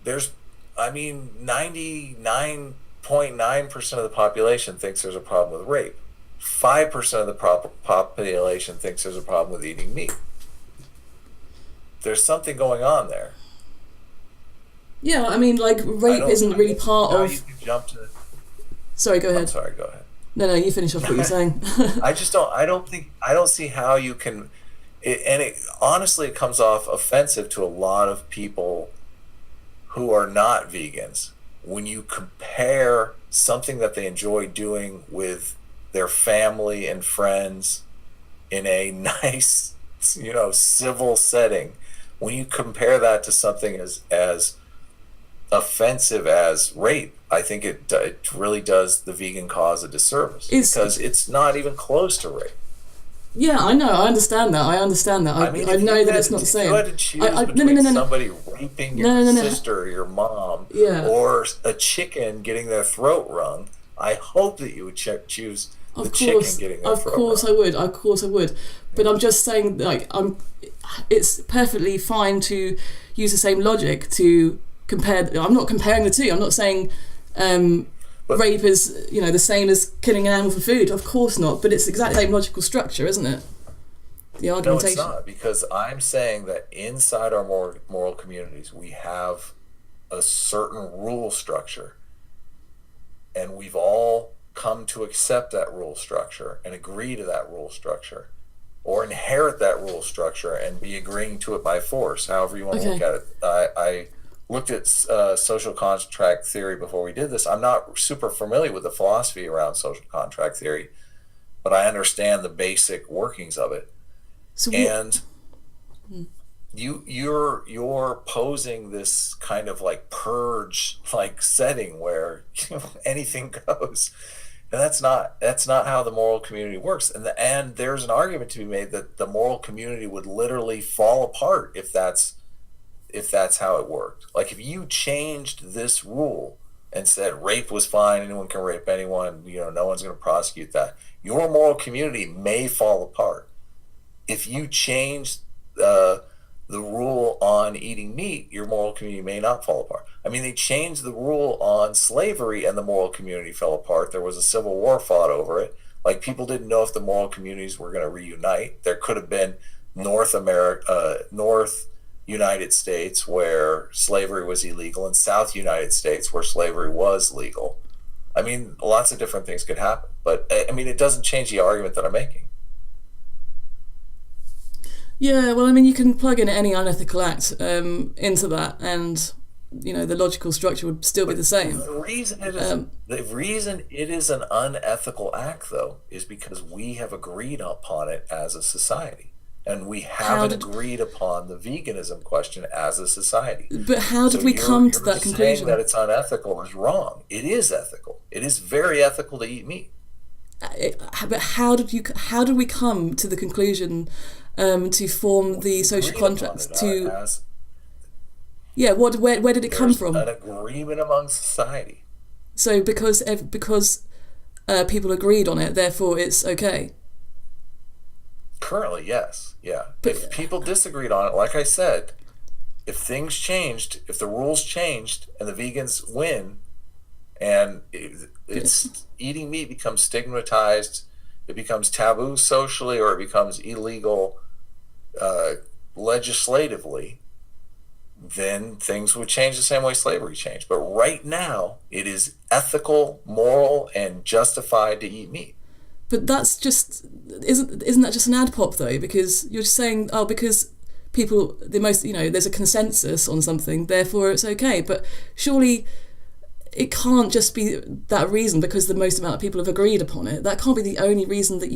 there's, I mean, 99.9% of the population thinks there's a problem with rape. 5% of the population thinks there's a problem with eating meat. There's something going on there. Yeah, I mean, like, rape isn't really part of... You can jump to... Sorry, go ahead. I'm sorry, go ahead. No, you finish off what you're saying. I don't see how you can... honestly, it comes off offensive to a lot of people who are not vegans when you compare something that they enjoy doing with their family and friends in a nice, civil setting. When you compare that to something as offensive as rape, I think it really does the vegan cause a disservice because it's not even close to rape. Yeah, I know. I understand that. I know that it's not the same. If you had to choose between somebody raping your sister or your mom or a chicken getting their throat wrung, I hope that you would choose the chicken getting their throat wrung. Of course I would. But I'm just saying, like, it's perfectly fine to use the same logic to compare. I'm not comparing the two. I'm not saying rape is, the same as killing an animal for food. Of course not. But it's exactly the same logical structure, isn't it? The argumentation. No, it's not, because I'm saying that inside our moral communities, we have a certain rule structure, and we've all come to accept that rule structure and agree to that rule structure, or inherit that rule structure and be agreeing to it by force, however you want to look at it. I looked at social contract theory before we did this. I'm not super familiar with the philosophy around social contract theory, but I understand the basic workings of it. You're posing this kind of like purge like setting where anything goes. And that's not how the moral community works. And there's an argument to be made that the moral community would literally fall apart if that's how it worked. Like if you changed this rule and said rape was fine, anyone can rape anyone, no one's going to prosecute that, your moral community may fall apart. If you change the rule on eating meat, your moral community may not fall apart. I mean, they changed the rule on slavery and the moral community fell apart. There was a civil war fought over it. Like people didn't know if the moral communities were going to reunite. There could have been North United States where slavery was illegal and South United States where slavery was legal. I mean, lots of different things could happen, but I mean, it doesn't change the argument that I'm making. Yeah, well, I mean, you can plug in any unethical act into that, and the logical structure would still be the same. The reason it is an unethical act, though, is because we have agreed upon it as a society, and we haven't agreed upon the veganism question as a society. But how did we come to that conclusion? Saying that it's unethical is wrong. It is ethical. It is very ethical to eat meat. But how did we come to the conclusion to form the social contract? Where did it come from? An agreement among society. So because people agreed on it, therefore it's okay. Currently, yes, yeah. But if people disagreed on it, like I said, if things changed, if the rules changed, and the vegans win, and it's eating meat becomes stigmatized, it becomes taboo socially, or it becomes illegal legislatively, then things would change the same way slavery changed. But right now, it is ethical, moral, and justified to eat meat. But that's just isn't that just an ad pop though? Because you're just saying, because people there's a consensus on something, therefore it's okay. But surely it can't just be that reason because the most amount of people have agreed upon it. That can't be the only reason that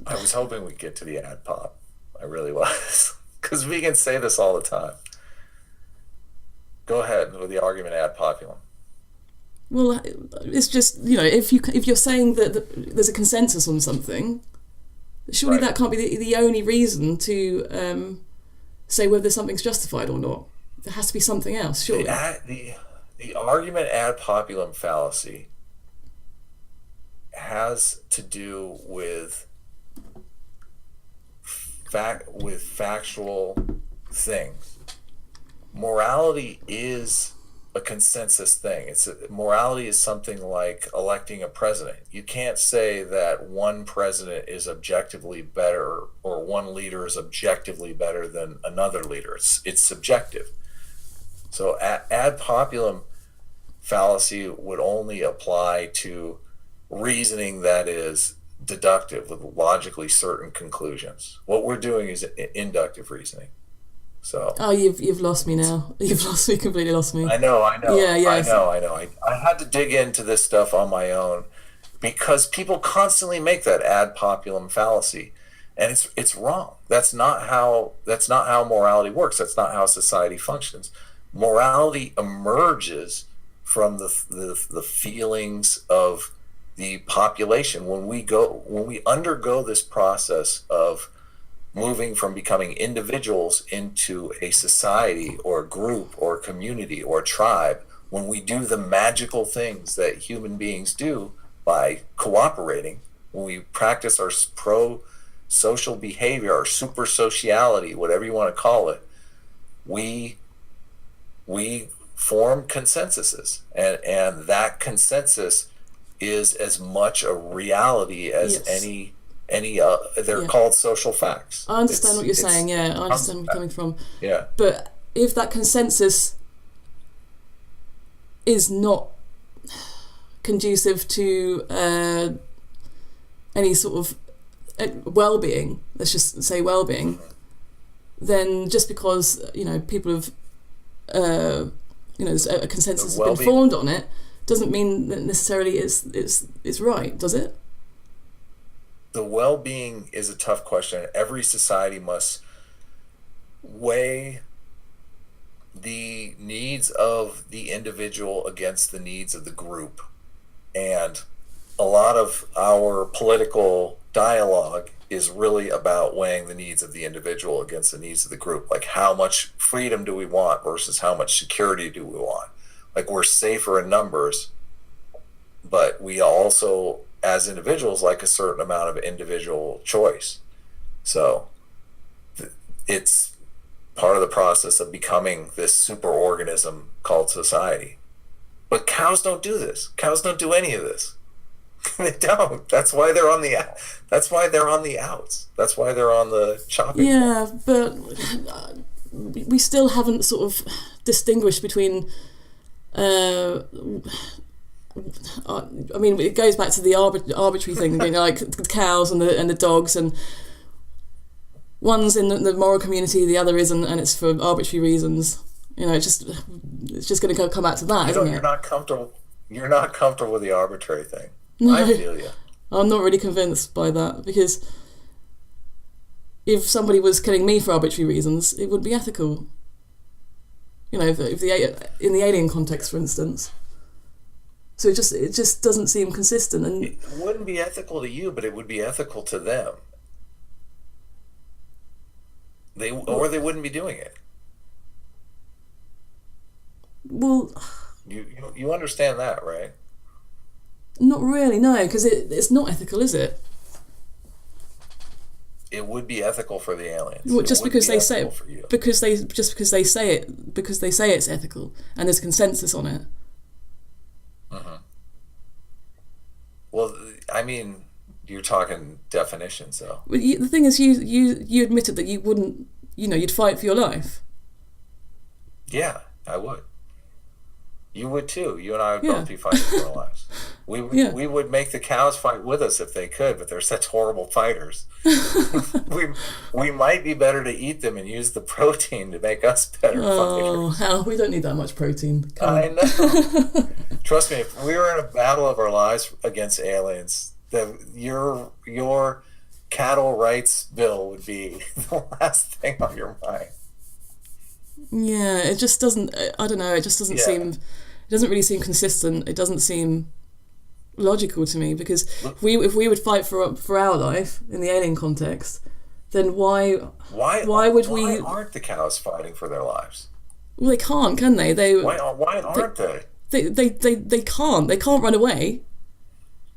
I was hoping we'd get to the ad pop. I really was. Because vegans say this all the time. Go ahead with the argument ad populum. Well, it's just, if you're saying that there's a consensus on something, surely that can't be the only reason to say whether something's justified or not. There has to be something else, surely. The argument ad populum fallacy has to do with factual things. Morality is a consensus thing. Morality is something like electing a president. You can't say that one president is objectively better or one leader is objectively better than another leader. It's subjective. So ad populum fallacy would only apply to reasoning that is deductive with logically certain conclusions. What we're doing is inductive reasoning. So you've lost me now. You've completely lost me. I know. Yeah. I know. I had to dig into this stuff on my own because people constantly make that ad populum fallacy, and it's wrong. That's not how morality works. That's not how society functions. Morality emerges from the feelings of the population when we undergo this process of moving from becoming individuals into a society or a group or a community or a tribe. When we do the magical things that human beings do by cooperating, when we practice our pro-social behavior, our super sociality, whatever you want to call it, we form consensuses, and that consensus is as much a reality as any they're called social facts. I understand what you're saying. I understand where you're coming from. Yeah. But if that consensus is not conducive to any sort of well-being, let's just say well-being, then just because people have a consensus has been formed on it doesn't mean that necessarily it's right, does it? The well-being is a tough question. Every society must weigh the needs of the individual against the needs of the group. And a lot of our political dialogue is really about weighing the needs of the individual against the needs of the group. Like, how much freedom do we want versus how much security do we want? Like, we're safer in numbers, but we also, as individuals, like a certain amount of individual choice. So it's part of the process of becoming this super organism called society. But cows don't do this. Cows don't do any of this. They don't. That's why they're on the outs. That's why they're on the chopping block. But we still haven't sort of distinguished between I mean, it goes back to the arbitrary thing, like the cows and the dogs, and one's in the moral community, the other isn't, and it's for arbitrary reasons. It's just going to come back to that, isn't it? You're not comfortable with the arbitrary thing. No, I feel you. I'm not really convinced by that, because if somebody was killing me for arbitrary reasons, it wouldn't be ethical. If in the alien context, for instance. So it just doesn't seem consistent, and it wouldn't be ethical to you, but it would be ethical to them. They wouldn't be doing it. Well, you understand that, right? Not really, no, because it's not ethical, is it? It would be ethical for the aliens. Well, just because they say it, because they say it's ethical, and there's consensus on it. Uh-huh. Well, I mean, you're talking definitions, though. Well, the thing is, you admitted that you wouldn't, you'd fight for your life. Yeah, I would. You would too. You and I would both be fighting for our lives. We would make the cows fight with us if they could, but they're such horrible fighters. we might be better to eat them and use the protein to make us better fighters. Oh, hell, we don't need that much protein. I know. Trust me, if we were in a battle of our lives against aliens, your cattle rights bill would be the last thing on your mind. Yeah, it just doesn't. I don't know. It just doesn't seem. It doesn't really seem consistent. It doesn't seem logical to me, because if we would fight for our life in the alien context, then why aren't the cows fighting for their lives? Well, they can't, can they? Why aren't they? They can't. They can't run away.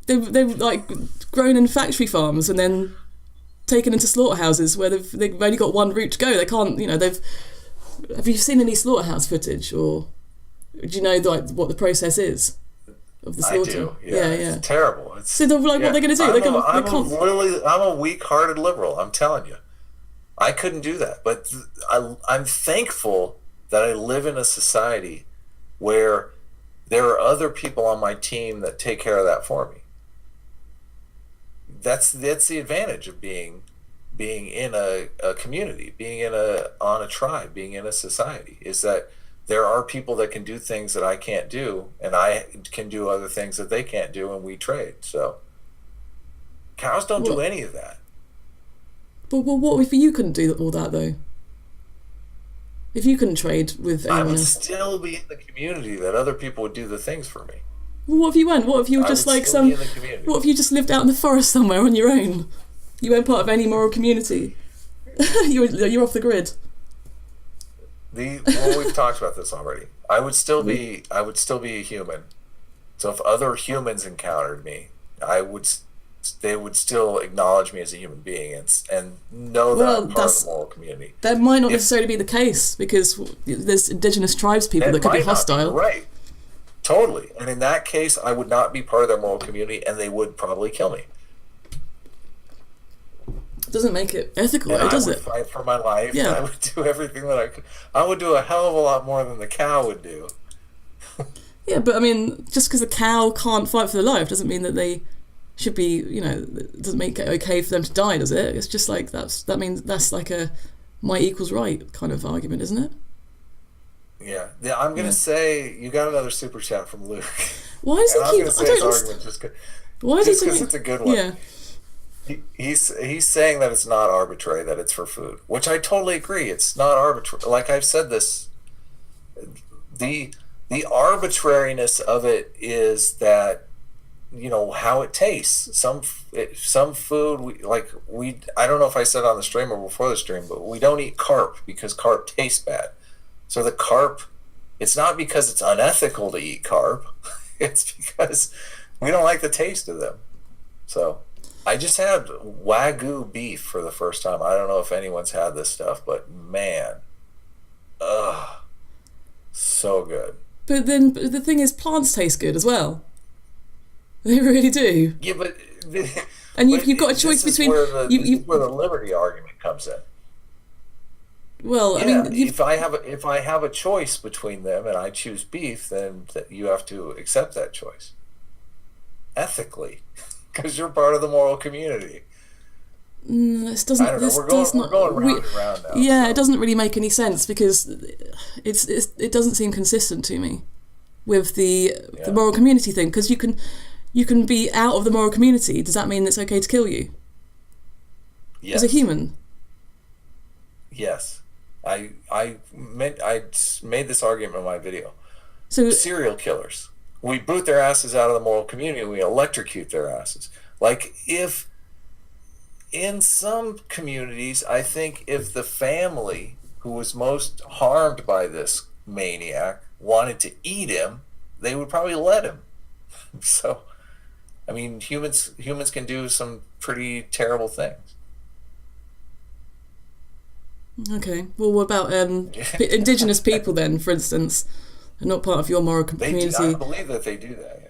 They're like grown in factory farms and then taken into slaughterhouses where they've only got one route to go. They can't. Have you seen any slaughterhouse footage, or do you know what the process is of the slaughter? I do. Yeah. It's terrible. So what are they going to do? I'm a weak-hearted liberal. I'm telling you, I couldn't do that. But I'm thankful that I live in a society where there are other people on my team that take care of that for me. That's the advantage of being in a community, being on a tribe, being in a society, is that there are people that can do things that I can't do, and I can do other things that they can't do, and we trade. So cows don't do any of that. But what if you couldn't do all that, though? If you couldn't trade with anyone else? I would still be in the community that other people would do the things for me. Well, what if you went? What if you were just like some? What if you just lived out in the forest somewhere on your own? You weren't part of any moral community. You're off the grid. We've talked about this already. I would still be a human. So if other humans encountered me, they would still acknowledge me as a human being and know that I'm part of the moral community. That might not necessarily be the case, because there's indigenous tribes people that could be hostile. Right. Totally. And in that case, I would not be part of their moral community, and they would probably kill me. Doesn't make it ethical, does it? I would fight for my life. Yeah. I would do everything that I could. I would do a hell of a lot more than the cow would do. Yeah, but I mean, just because a cow can't fight for their life doesn't mean that they should be, it doesn't make it okay for them to die, does it? It's just like that means that's like a might equals right kind of argument, isn't it? Yeah. I'm going to say you got another super chat from Luke. Why does he keep... I'm going to say his argument just because it's a good one. Yeah. He's saying that it's not arbitrary, that it's for food, which I totally agree. It's not arbitrary. Like I've said this, the arbitrariness of it is that how it tastes. Some food I don't know if I said on the stream or before the stream, but we don't eat carp because carp tastes bad. So the carp, it's not because it's unethical to eat carp. It's because we don't like the taste of them. So I just had Wagyu beef for the first time. I don't know if anyone's had this stuff, but man, so good. But then the thing is, plants taste good as well. They really do. Yeah, but and you've got a choice between where the liberty argument comes in. Well, yeah, I mean, if I have a choice between them and I choose beef, then you have to accept that choice ethically, because you're part of the moral community. This doesn't. I don't know. This We're does going not. round and round now. Yeah, so. It doesn't really make any sense because it doesn't seem consistent to me with the moral community thing. Because you can be out of the moral community. Does that mean it's okay to kill you? Yes. As a human? Yes. I made this argument in my video. So serial killers, we boot their asses out of the moral community. We electrocute their asses. Like, if in some communities, I think if the family who was most harmed by this maniac wanted to eat him, they would probably let him. So, I mean, humans can do some pretty terrible things. Okay. Well, what about indigenous people then, for instance? They're not part of your moral community. I believe that they do that. Yeah.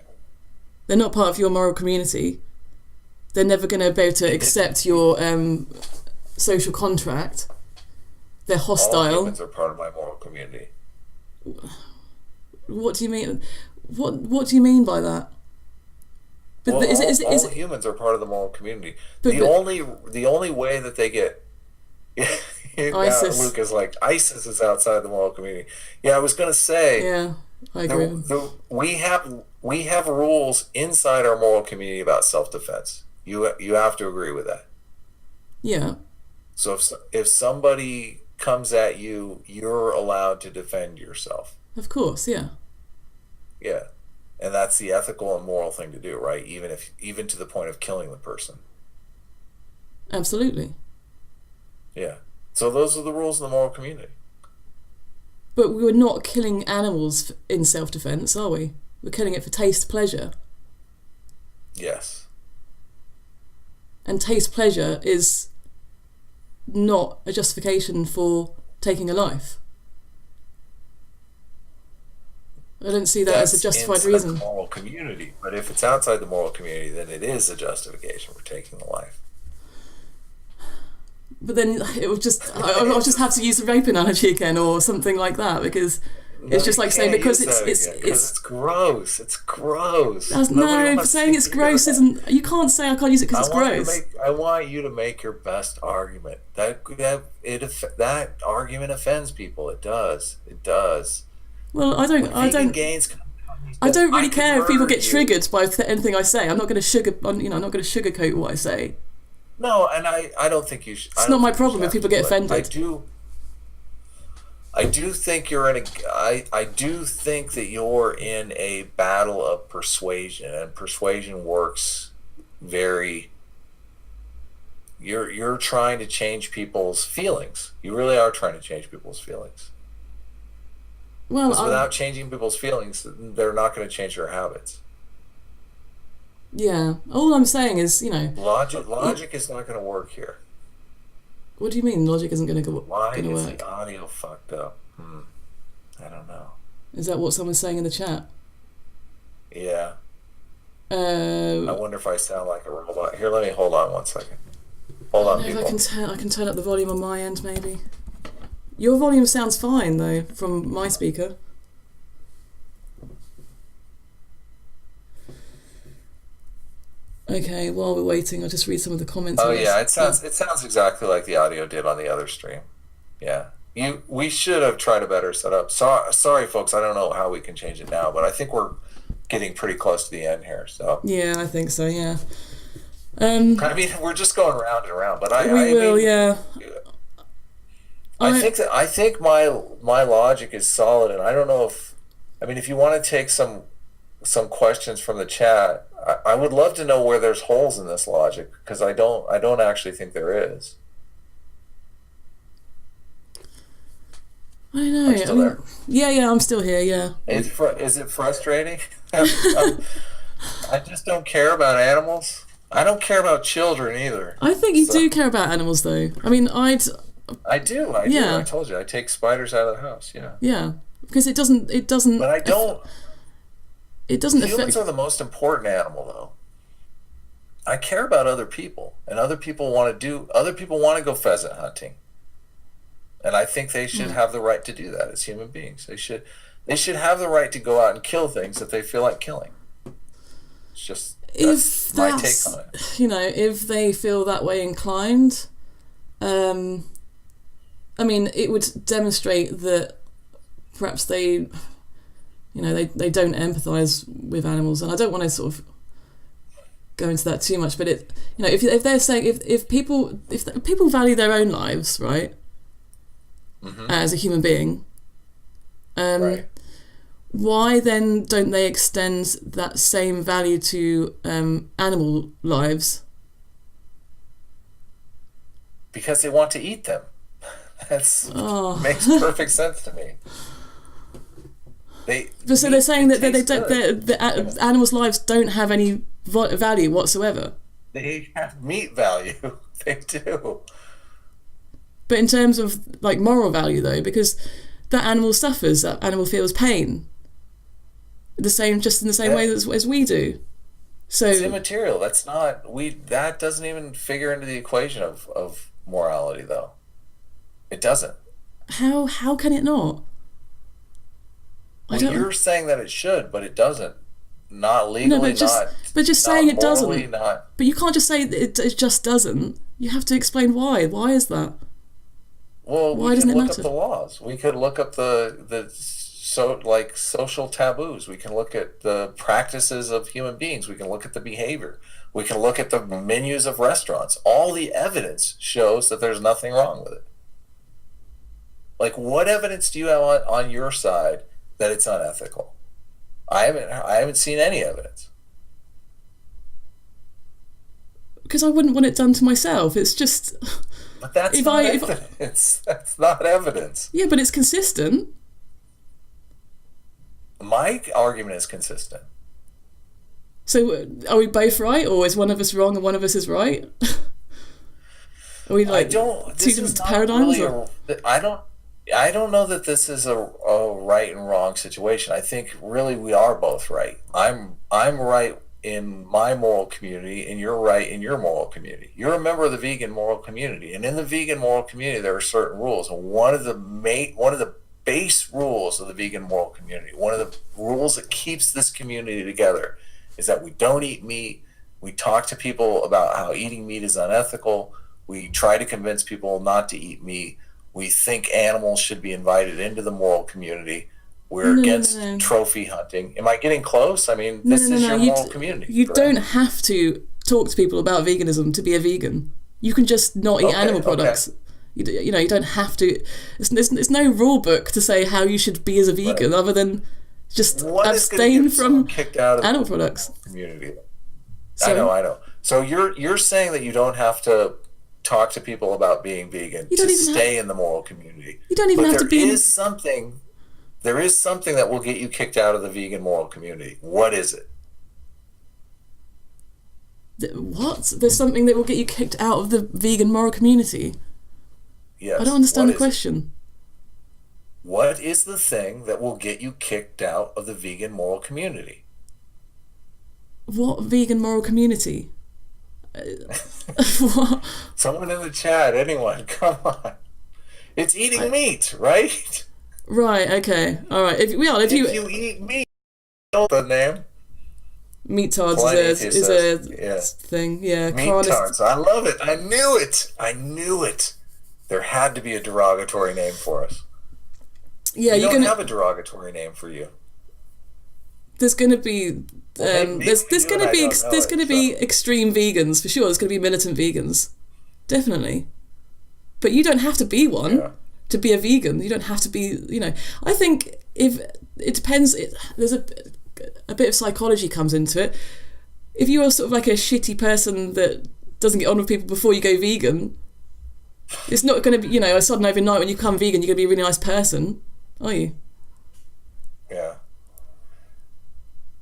They're not part of your moral community. They're never going to be able to accept your social contract. They're hostile. All humans are part of my moral community. What do you mean? What do you mean by that? But all humans are part of the moral community. The only way that they get ISIS. Luke is like, ISIS is outside the moral community. Yeah, I was going to say. Yeah, I agree. We have rules inside our moral community about self-defense. You have to agree with that. Yeah. So if somebody comes at you, you're allowed to defend yourself. Of course, yeah. Yeah, and that's the ethical and moral thing to do, right? Even to the point of killing the person. Absolutely. Yeah. So those are the rules of the moral community. But we're not killing animals in self-defense, are we? We're killing it for taste pleasure. Yes. And taste pleasure is not a justification for taking a life. I don't see that as a justified reason. That's the moral community, but if it's outside the moral community, then it is a justification for taking a life. But then it would I'll just have to use the rape analogy again or something like that, because it's just like saying because it's gross. It's gross. Saying it's gross isn't. You can't say I can't use it because it's gross. I want you to make your best argument. That argument offends people. It does. It does. Well, I don't really care if people get triggered by anything I say. I'm not going to I'm not going to sugarcoat what I say. No, and I don't think you should. It's not my problem if people get offended. I do think I do think that you're in a battle of persuasion, and persuasion works very. You're trying to change people's feelings. You really are trying to change people's feelings. Well, because without changing people's feelings, they're not going to change their habits. Yeah. All I'm saying is, logic is not going to work here. What do you mean logic isn't going to work? Why is the audio fucked up? I don't know. Is that what someone's saying in the chat? Yeah. I wonder if I sound like a robot. Here, let me hold on 1 second. Hold on, people. I can turn up the volume on my end, maybe. Your volume sounds fine, though, from my speaker. Okay, while we're waiting, I'll just read some of the comments. Oh yeah, it sounds exactly like the audio did on the other stream. Yeah, we should have tried a better setup. Sorry, folks, I don't know how we can change it now, but I think we're getting pretty close to the end here. So yeah, I think so. Yeah. I mean, we're just going round and around, but I think my logic is solid, and I don't know if you want to take some questions from the chat. I would love to know where there's holes in this logic, because I don't actually think there is. I don't know. Are you still there? Yeah, I'm still here. Yeah. Is it frustrating? I just don't care about animals. I don't care about children either. I think you So do care about animals, though. I mean, I do. I do. I yeah, told you I take spiders out of the house. Yeah, yeah, because but I don't. it doesn't Humans affect. are the most important animal, though. I care about other people, and other people want to go pheasant hunting, and I think they should Mm. have the right to do that as human beings. They should have the right to go out and kill things that they feel like killing. If That's my take that's, on it. if they feel that way inclined, um, I mean, it would demonstrate that perhaps they don't empathise with animals, and I don't want to sort of go into that too much, but if they're saying if people value their own lives, right, Hmm. as a human being, um, Right. why then don't they extend that same value to animal lives? Because they want to eat them. That's Oh, makes perfect sense to me. but so they're saying that they tastes don't, good. the animals' lives don't have any value whatsoever. They have meat value. They do. But in terms of like moral value, though, because that animal suffers, that animal feels pain, just in the same way That as we do. It's So immaterial. That doesn't even figure into the equation of morality, though. It doesn't. how can it not? I Well, don't. you're saying that it should, but it doesn't. Not No, legally, but just saying not it morally, doesn't. not. But you can't just say that it just doesn't. You have to explain why. Why is that? Well, we Why doesn't can it look up matter? the laws. We could look up social taboos. We can look at the practices of human beings. We can look at the behavior. We can look at the menus of restaurants. All the evidence shows that there's nothing wrong with it. Like, what evidence do you have on your side that it's unethical? I haven't seen any evidence. Because I wouldn't want it done to myself. It's just But that's if not I if evidence. That's not evidence. yeah, but it's consistent. My argument is consistent. So are we both right, or is one of us wrong and one of us is right? Are we I like don't. two This is different not paradigms? really Or? I don't. I don't know that this is a right and wrong situation. I think really we are both right. I'm right in my moral community, and you're right in your moral community. You're a member of the vegan moral community, and in the vegan moral community there are certain rules. And one of the base rules of the vegan moral community, one of the rules that keeps this community together, is that we don't eat meat. We talk to people about how eating meat is unethical. We try to convince people not to eat meat. We think animals should be invited into the moral community. We're No, no, against no, no. trophy hunting. Am I getting close? I mean, No, no, this no, is no. your moral community, You don't correct? have to talk to people about veganism to be a vegan. You can just not eat Okay, animal okay, products. You don't have to. There's no rule book to say how you should be as a right. vegan other than just What is going to abstain get someone from kicked out of the animal vegan products. moral community? I know, Sorry, I know. So you're saying that you don't have to talk to people about being vegan you don't to even have. stay in the moral community, You don't even but have to there be in. is something. There is something that will get you kicked out of the vegan moral community. What is it? What? There's something that will get you kicked out of the vegan moral community. I don't Yes. understand What the is it? question. What is the thing that will get you kicked out of the vegan moral community? What vegan moral community? What? Someone in the chat, anyone, come on. It's eating I, meat, right? right. Okay. All right. If If you you eat meat, know the name. meat tards Plenty is says, a yeah. thing. Yeah. Meat Carnist. tarts. I love it. I knew it. I knew it. There had to be a derogatory name for us. Yeah. We You're don't gonna. have a derogatory name for you. There's gonna be. Well, maybe There's we do and gonna I be don't know there's it. gonna be So, extreme vegans for sure. There's gonna be militant vegans, definitely. But you don't have to be one yeah. to be a vegan. You don't have to be. I think if it depends. There's a bit of psychology comes into it. if you're sort of like a shitty person that doesn't get on with people before you go vegan, it's not going to be, a sudden overnight when you become vegan, you're going to be a really nice person, are you? Yeah.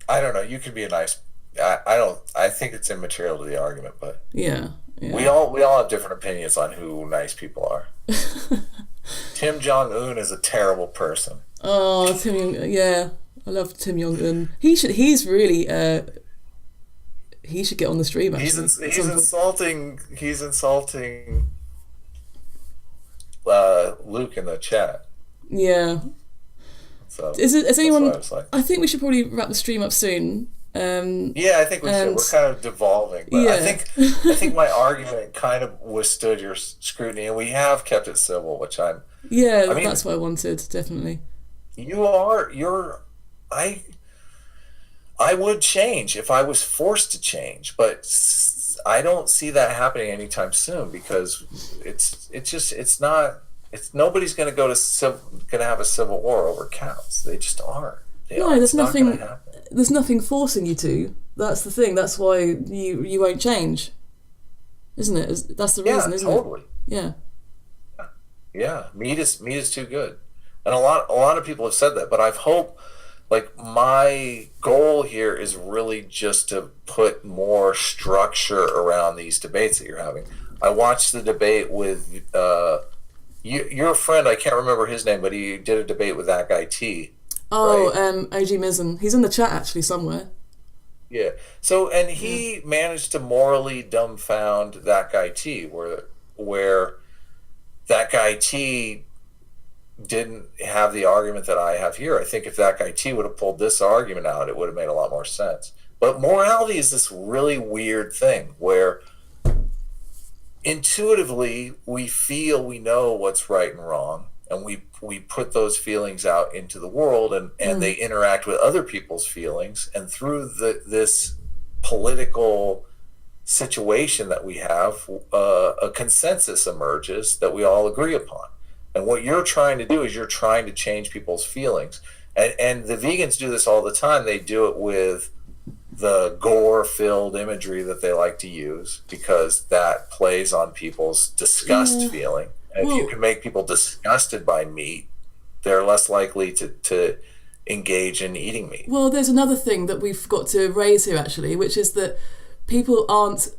I don't know. You could be a nice. I think it's immaterial to the argument, but yeah. We all have different opinions on who nice people are. Kim Jong-un is a terrible person. Oh, yeah, I love Kim Jong-un. He should get on the stream. Actually, he's insulting. He's insulting Luke in the chat. Yeah. So is anyone? Like. I think we should probably wrap the stream up soon. Yeah, I think we should. We're kind of devolving, but yeah. I think my argument kind of withstood your scrutiny, and we have kept it civil, which I mean, that's what I wanted, definitely. I would change if I was forced to change, but I don't see that happening anytime soon because nobody's going to have a civil war over cows. They just aren't. There's nothing forcing you to. That's the thing. That's why you won't change, isn't it? That's the reason, isn't totally. it? Yeah. Yeah, meat is too good, and a lot of people have said that. But I've hoped, like, my goal here is really just to put more structure around these debates that you're having. I watched the debate with your friend. I can't remember his name, but he did a debate with that guy T. Oh, right? OG Mizzen. He's in the chat actually somewhere. Yeah. So, and he managed to morally dumbfound that guy T, where that guy T didn't have the argument that I have here. I think if that guy T would have pulled this argument out, it would have made a lot more sense. But morality is this really weird thing where intuitively we feel we know what's right and wrong, and we put those feelings out into the world, and they interact with other people's feelings, and through this political situation that we have, a consensus emerges that we all agree upon. And what you're trying to do is you're trying to change people's feelings, and the vegans do this all the time. They do it with the gore-filled imagery that they like to use because that plays on people's disgust feeling. And if you can make people disgusted by meat, they're less likely to engage in eating meat. Well, there's another thing that we've got to raise here, actually, which is that people aren't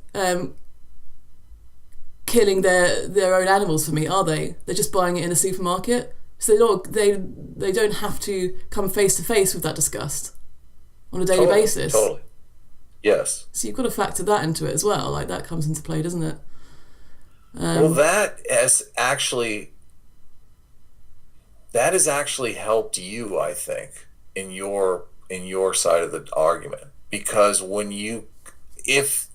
killing their own animals for meat, are they? They're just buying it in a supermarket. So they don't have to come face to face with that disgust on a daily basis. Totally. Yes. So you've got to factor that into it as well. Like, that comes into play, doesn't it? Well, that has actually helped you, I think, in your side of the argument, because if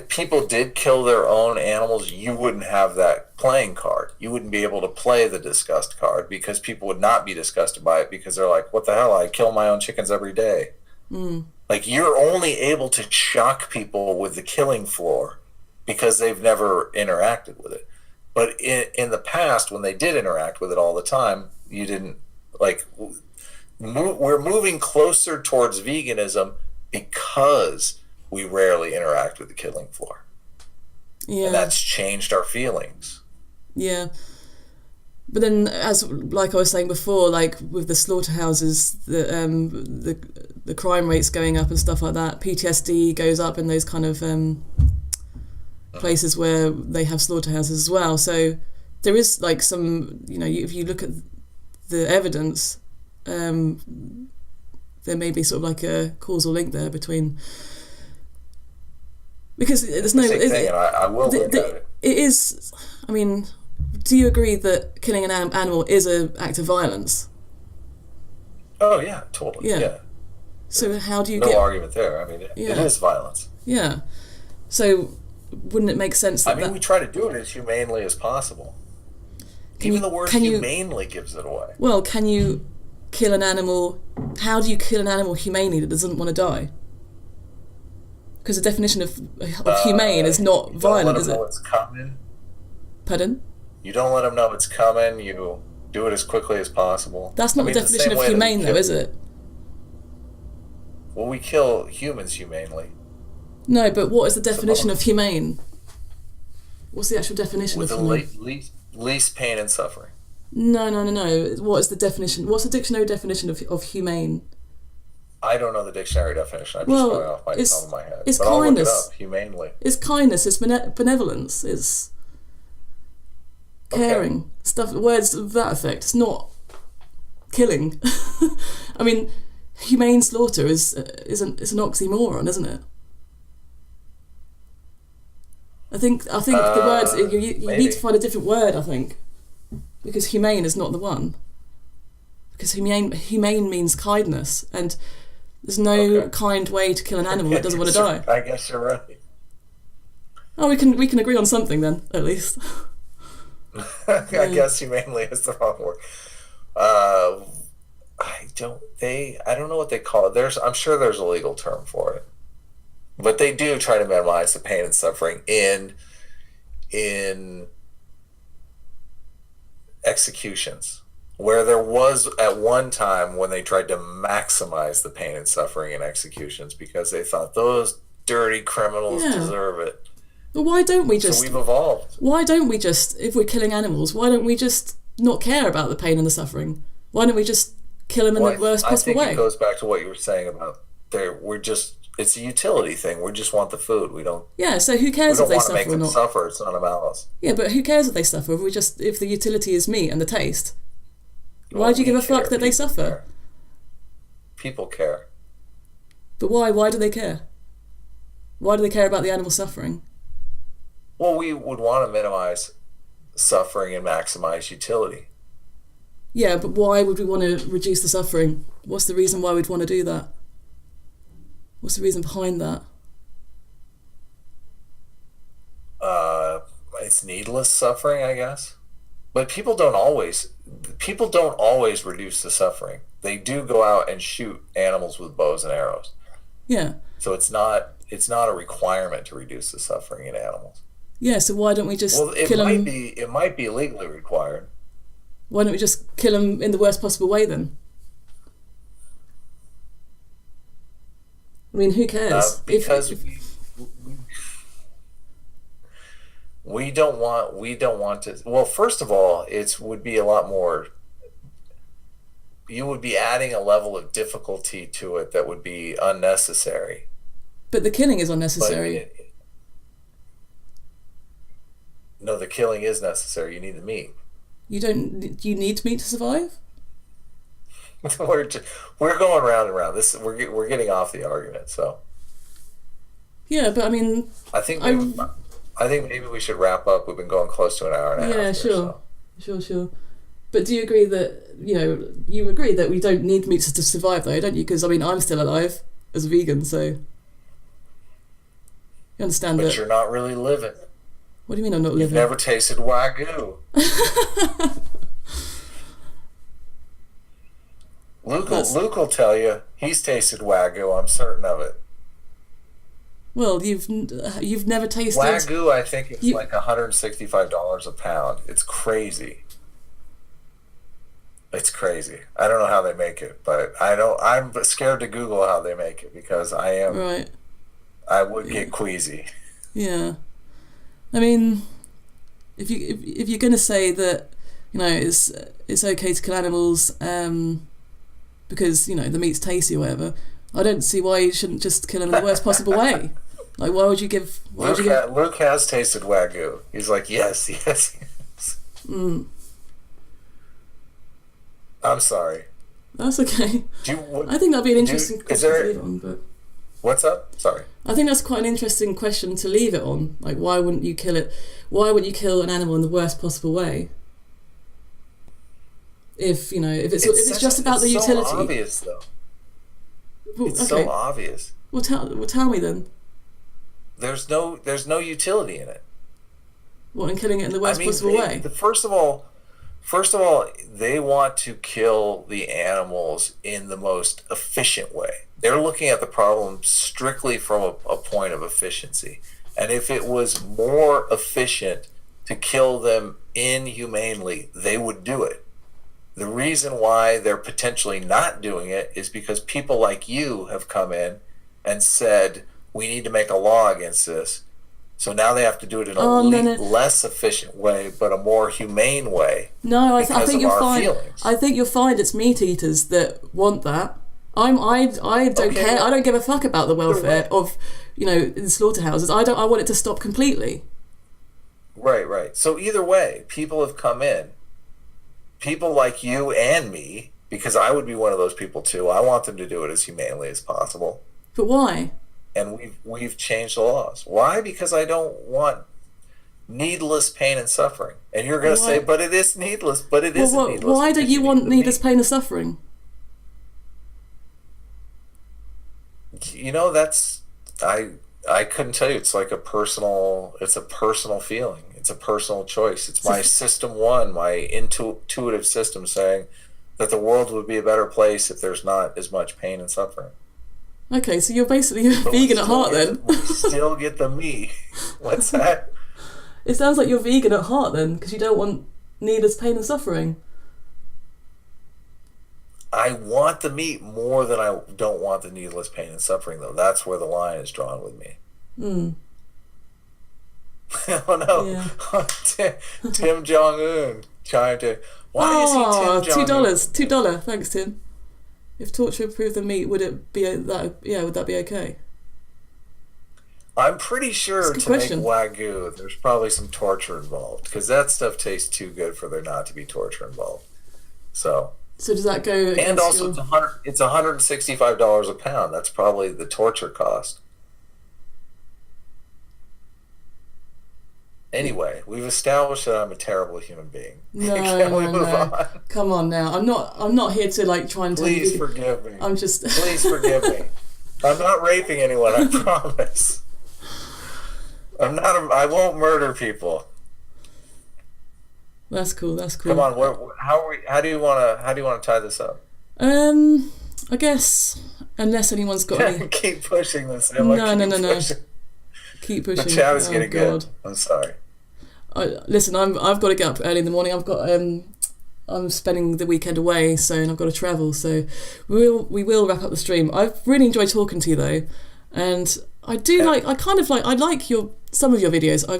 people did kill their own animals, you wouldn't have that playing card. You wouldn't be able to play the disgust card because people would not be disgusted by it because they're like, what the hell? I kill my own chickens every day. Like, you're only able to shock people with the killing floor because they've never interacted with it. But in the past, when they did interact with it all the time, you didn't, like, we're moving closer towards veganism because we rarely interact with the killing floor. Yeah. And that's changed our feelings. Yeah. But then, like I was saying before, like with the slaughterhouses, the crime rates going up and stuff like that, PTSD goes up in those kind of places where they have slaughterhouses as well. So there is like some, if you look at the evidence, there may be sort of like a causal link there between, because there's no. I will look at it. It is. I mean, do you agree that killing an animal is an act of violence? Oh yeah, totally. Yeah. So how do you no argument there? I mean, it is violence. Yeah. So wouldn't it make sense that... we try to do it as humanely as possible. Even the word humanely gives it away. Well, can you kill an animal... How do you kill an animal humanely that doesn't want to die? Because the definition of humane is not violent, is it? You don't let them know it's coming. Pardon? You don't let them know it's coming. You do it as quickly as possible. That's not the definition of humane, though, is it? Well, we kill humans humanely. No, but what is the definition So of humane? What's the actual definition with of the humane? least pain and suffering. No. What is the definition? What's the dictionary definition of humane? I don't know the dictionary definition. I'm just going Well, off my top of my head. it's But I'll look it kindness. up. Humanely. It's kindness. It's benevolence. It's caring. Okay. Stuff. Words of that effect. It's not killing. I mean, humane slaughter is an oxymoron, isn't it? I think the words you need to find a different word. I think because humane is not the one. Because humane means kindness, and there's no kind way to kill an animal that doesn't want to die. I guess you're right. Oh, we can agree on something then, at least. I guess humanely is the wrong word. I don't know what they call it. I'm sure there's a legal term for it, but they do try to minimize the pain and suffering in executions, where there was at one time when they tried to maximize the pain and suffering in executions because they thought those dirty criminals deserve it. But why don't we just? So we've evolved. Why don't we just, if we're killing animals, why don't we just not care about the pain and the suffering? Why don't we just kill them in the worst possible way? I think it goes back to what you were saying about it's a utility thing. We just want the food. We don't. Yeah. So who cares if they suffer or not? We don't want to make them suffer. It's not a malice. Yeah, but who cares if they suffer? If the utility is meat and the taste, why do you give a fuck that they suffer? People care. But why? Why do they care? Why do they care about the animal suffering? Well, we would want to minimize suffering and maximize utility. Yeah, but why would we want to reduce the suffering? What's the reason why we'd want to do that? What's the reason behind that? It's needless suffering, I guess. But people don't always reduce the suffering. They do go out and shoot animals with bows and arrows. Yeah. So it's not a requirement to reduce the suffering in animals. Yeah, so why don't we just kill them? It might be legally required. Why don't we just kill them in the worst possible way then? I mean, who cares? Because we don't want to. Well, first of all, would be a lot more. You would be adding a level of difficulty to it that would be unnecessary. But the killing is unnecessary. No, the killing is necessary. You need the meat. You need meat to survive? We're going round and round. We're getting off the argument. So. Yeah, but I mean. I think maybe we should wrap up. We've been going close to an hour and a half. Yeah, sure. But do you agree that you agree that we don't need meat to survive, though, don't you? Because I mean, I'm still alive as a vegan, so you understand that. But you're not really living. What do you mean I'm not living? You've never tasted Wagyu. Luke will tell you he's tasted Wagyu. I'm certain of it. Well, you've never tasted Wagyu. I think it's like $165 a pound. It's crazy. It's crazy. I don't know how they make it, but I'm scared to Google how they make it because I am. Right. I would get queasy. Yeah. I mean, if you're going to say that, it's okay to kill animals because, the meat's tasty or whatever, I don't see why you shouldn't just kill them in the worst possible way. Like, why would you give... Luke has tasted Wagyu. He's like, yes. Mm. I'm sorry. That's okay. I think that'd be an interesting question to leave it on, but... What's up? Sorry. I think that's quite an interesting question to leave it on. Like, why wouldn't you kill it? Why wouldn't you kill an animal in the worst possible way? If it's just about the utility. It's so obvious, though. Well, it's so obvious. Well, tell me then. There's no utility in it. What, in killing it in the worst possible way? First of all, they want to kill the animals in the most efficient way. They're looking at the problem strictly from a point of efficiency. And if it was more efficient to kill them inhumanely, they would do it. The reason why they're potentially not doing it is because people like you have come in and said, we need to make a law against this. So now they have to do it in a less efficient way, but a more humane way. No, I think you'll find. Feelings. I think you'll find it's meat eaters that want that. I don't care. Well, I don't give a fuck about the welfare of, in slaughterhouses. I want it to stop completely. Right. So either way, people have come in. People like you and me, because I would be one of those people too. I want them to do it as humanely as possible. But why? And we've changed the laws. Why? Because I don't want needless pain and suffering. And you're going to say, but it is needless. But it isn't needless. Why don't you want needless pain and suffering? That's I couldn't tell you. It's like a personal feeling. It's a personal choice. It's my system one, my intuitive system saying that the world would be a better place if there's not as much pain and suffering. Okay, so you're basically vegan at heart then. We still get the meat. What's that? It sounds like you're vegan at heart then, because you don't want needless pain and suffering. I want the meat more than I don't want the needless pain and suffering, though. That's where the line is drawn with me. Oh no! Yeah. Tim Jong-un trying to. Why is he Tim Jong-un? $2. Thanks, Tim. If torture improved the meat, would it be that? Yeah, would that be okay? I'm pretty sure to make Wagyu, there's probably some torture involved, because that stuff tastes too good for there not to be torture involved. So does that go? And also, it's $165 a pound. That's probably the torture cost. Anyway, we've established that I'm a terrible human being. No, Can we move on? Come on now. I'm not here to try and. Please forgive me. I'm just. Please forgive me. I'm not raping anyone. I promise. I won't murder people. That's cool. Come on. How do you want to tie this up? I guess unless anyone's got any. Keep pushing this. No. Keep pushing. The chat is getting good. I'm sorry. Listen, I've got to get up early in the morning. I'm spending the weekend away, and I've got to travel. So we will wrap up the stream. I've really enjoyed talking to you though, and I like some of your videos. I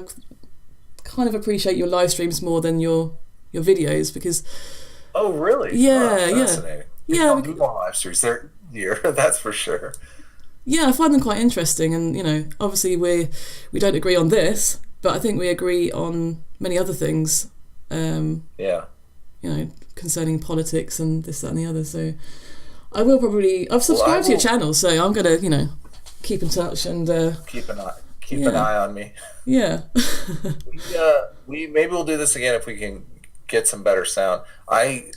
kind of appreciate your live streams more than your videos because. Oh really? Yeah, fascinating. Yeah. We do more live streams. They're here. That's for sure. Yeah, I find them quite interesting, and obviously we don't agree on this, but I think we agree on many other things. Concerning politics and this, that, and the other. So I will probably. I've subscribed to your channel, so I'm gonna keep in touch and keep an eye on me. Yeah. Maybe we'll do this again if we can get some better sound. I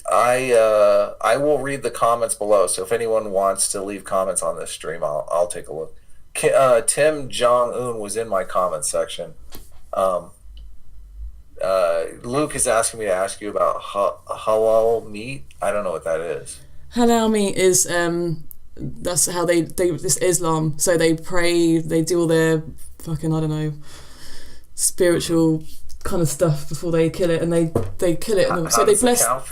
will read the comments below, so if anyone wants to leave comments on this stream, I'll take a look. Tim Jong-un was in my comment section. Luke is asking me to ask you about halal meat. I don't know what that is. Halal meat is that's how they this Islam. So they pray, they do all their fucking, I don't know, spiritual kind of stuff before they kill it, and they kill it, and so they bless. About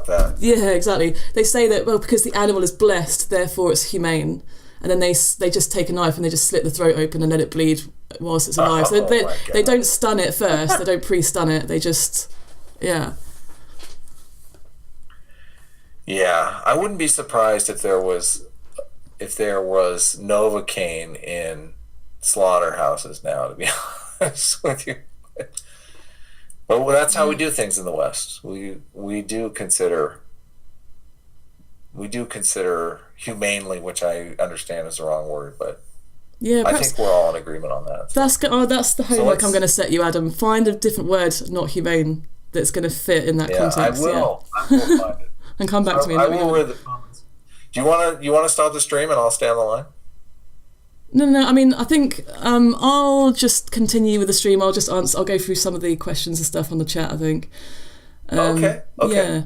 that? Yeah, exactly. They say that because the animal is blessed, therefore it's humane, and then they just take a knife and they just slit the throat open and let it bleed whilst it's alive. So they don't stun it first. They don't pre-stun it. They just Yeah, I wouldn't be surprised if there was Novocaine in slaughterhouses now, to be honest with you. But that's how we do things in the West. We do consider humanely, which I understand is the wrong word, but yeah, I think we're all in agreement on that. So. That's the homework I'm going to set you, Adam. Find a different word, not humane, that's going to fit in that context. I will find it. And come back to me. I will read the comments. Do you want to stop the stream and I'll stay on the line? No. I mean, I think I'll just continue with the stream. I'll just answer. I'll go through some of the questions and stuff on the chat, I think. Okay. Yeah.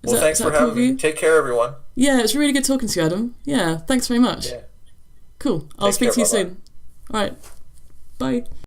Thanks for having me. Take care, everyone. Yeah, it's really good talking to you, Adam. Yeah, thanks very much. Yeah. Cool. I'll speak to you soon. All right. Bye.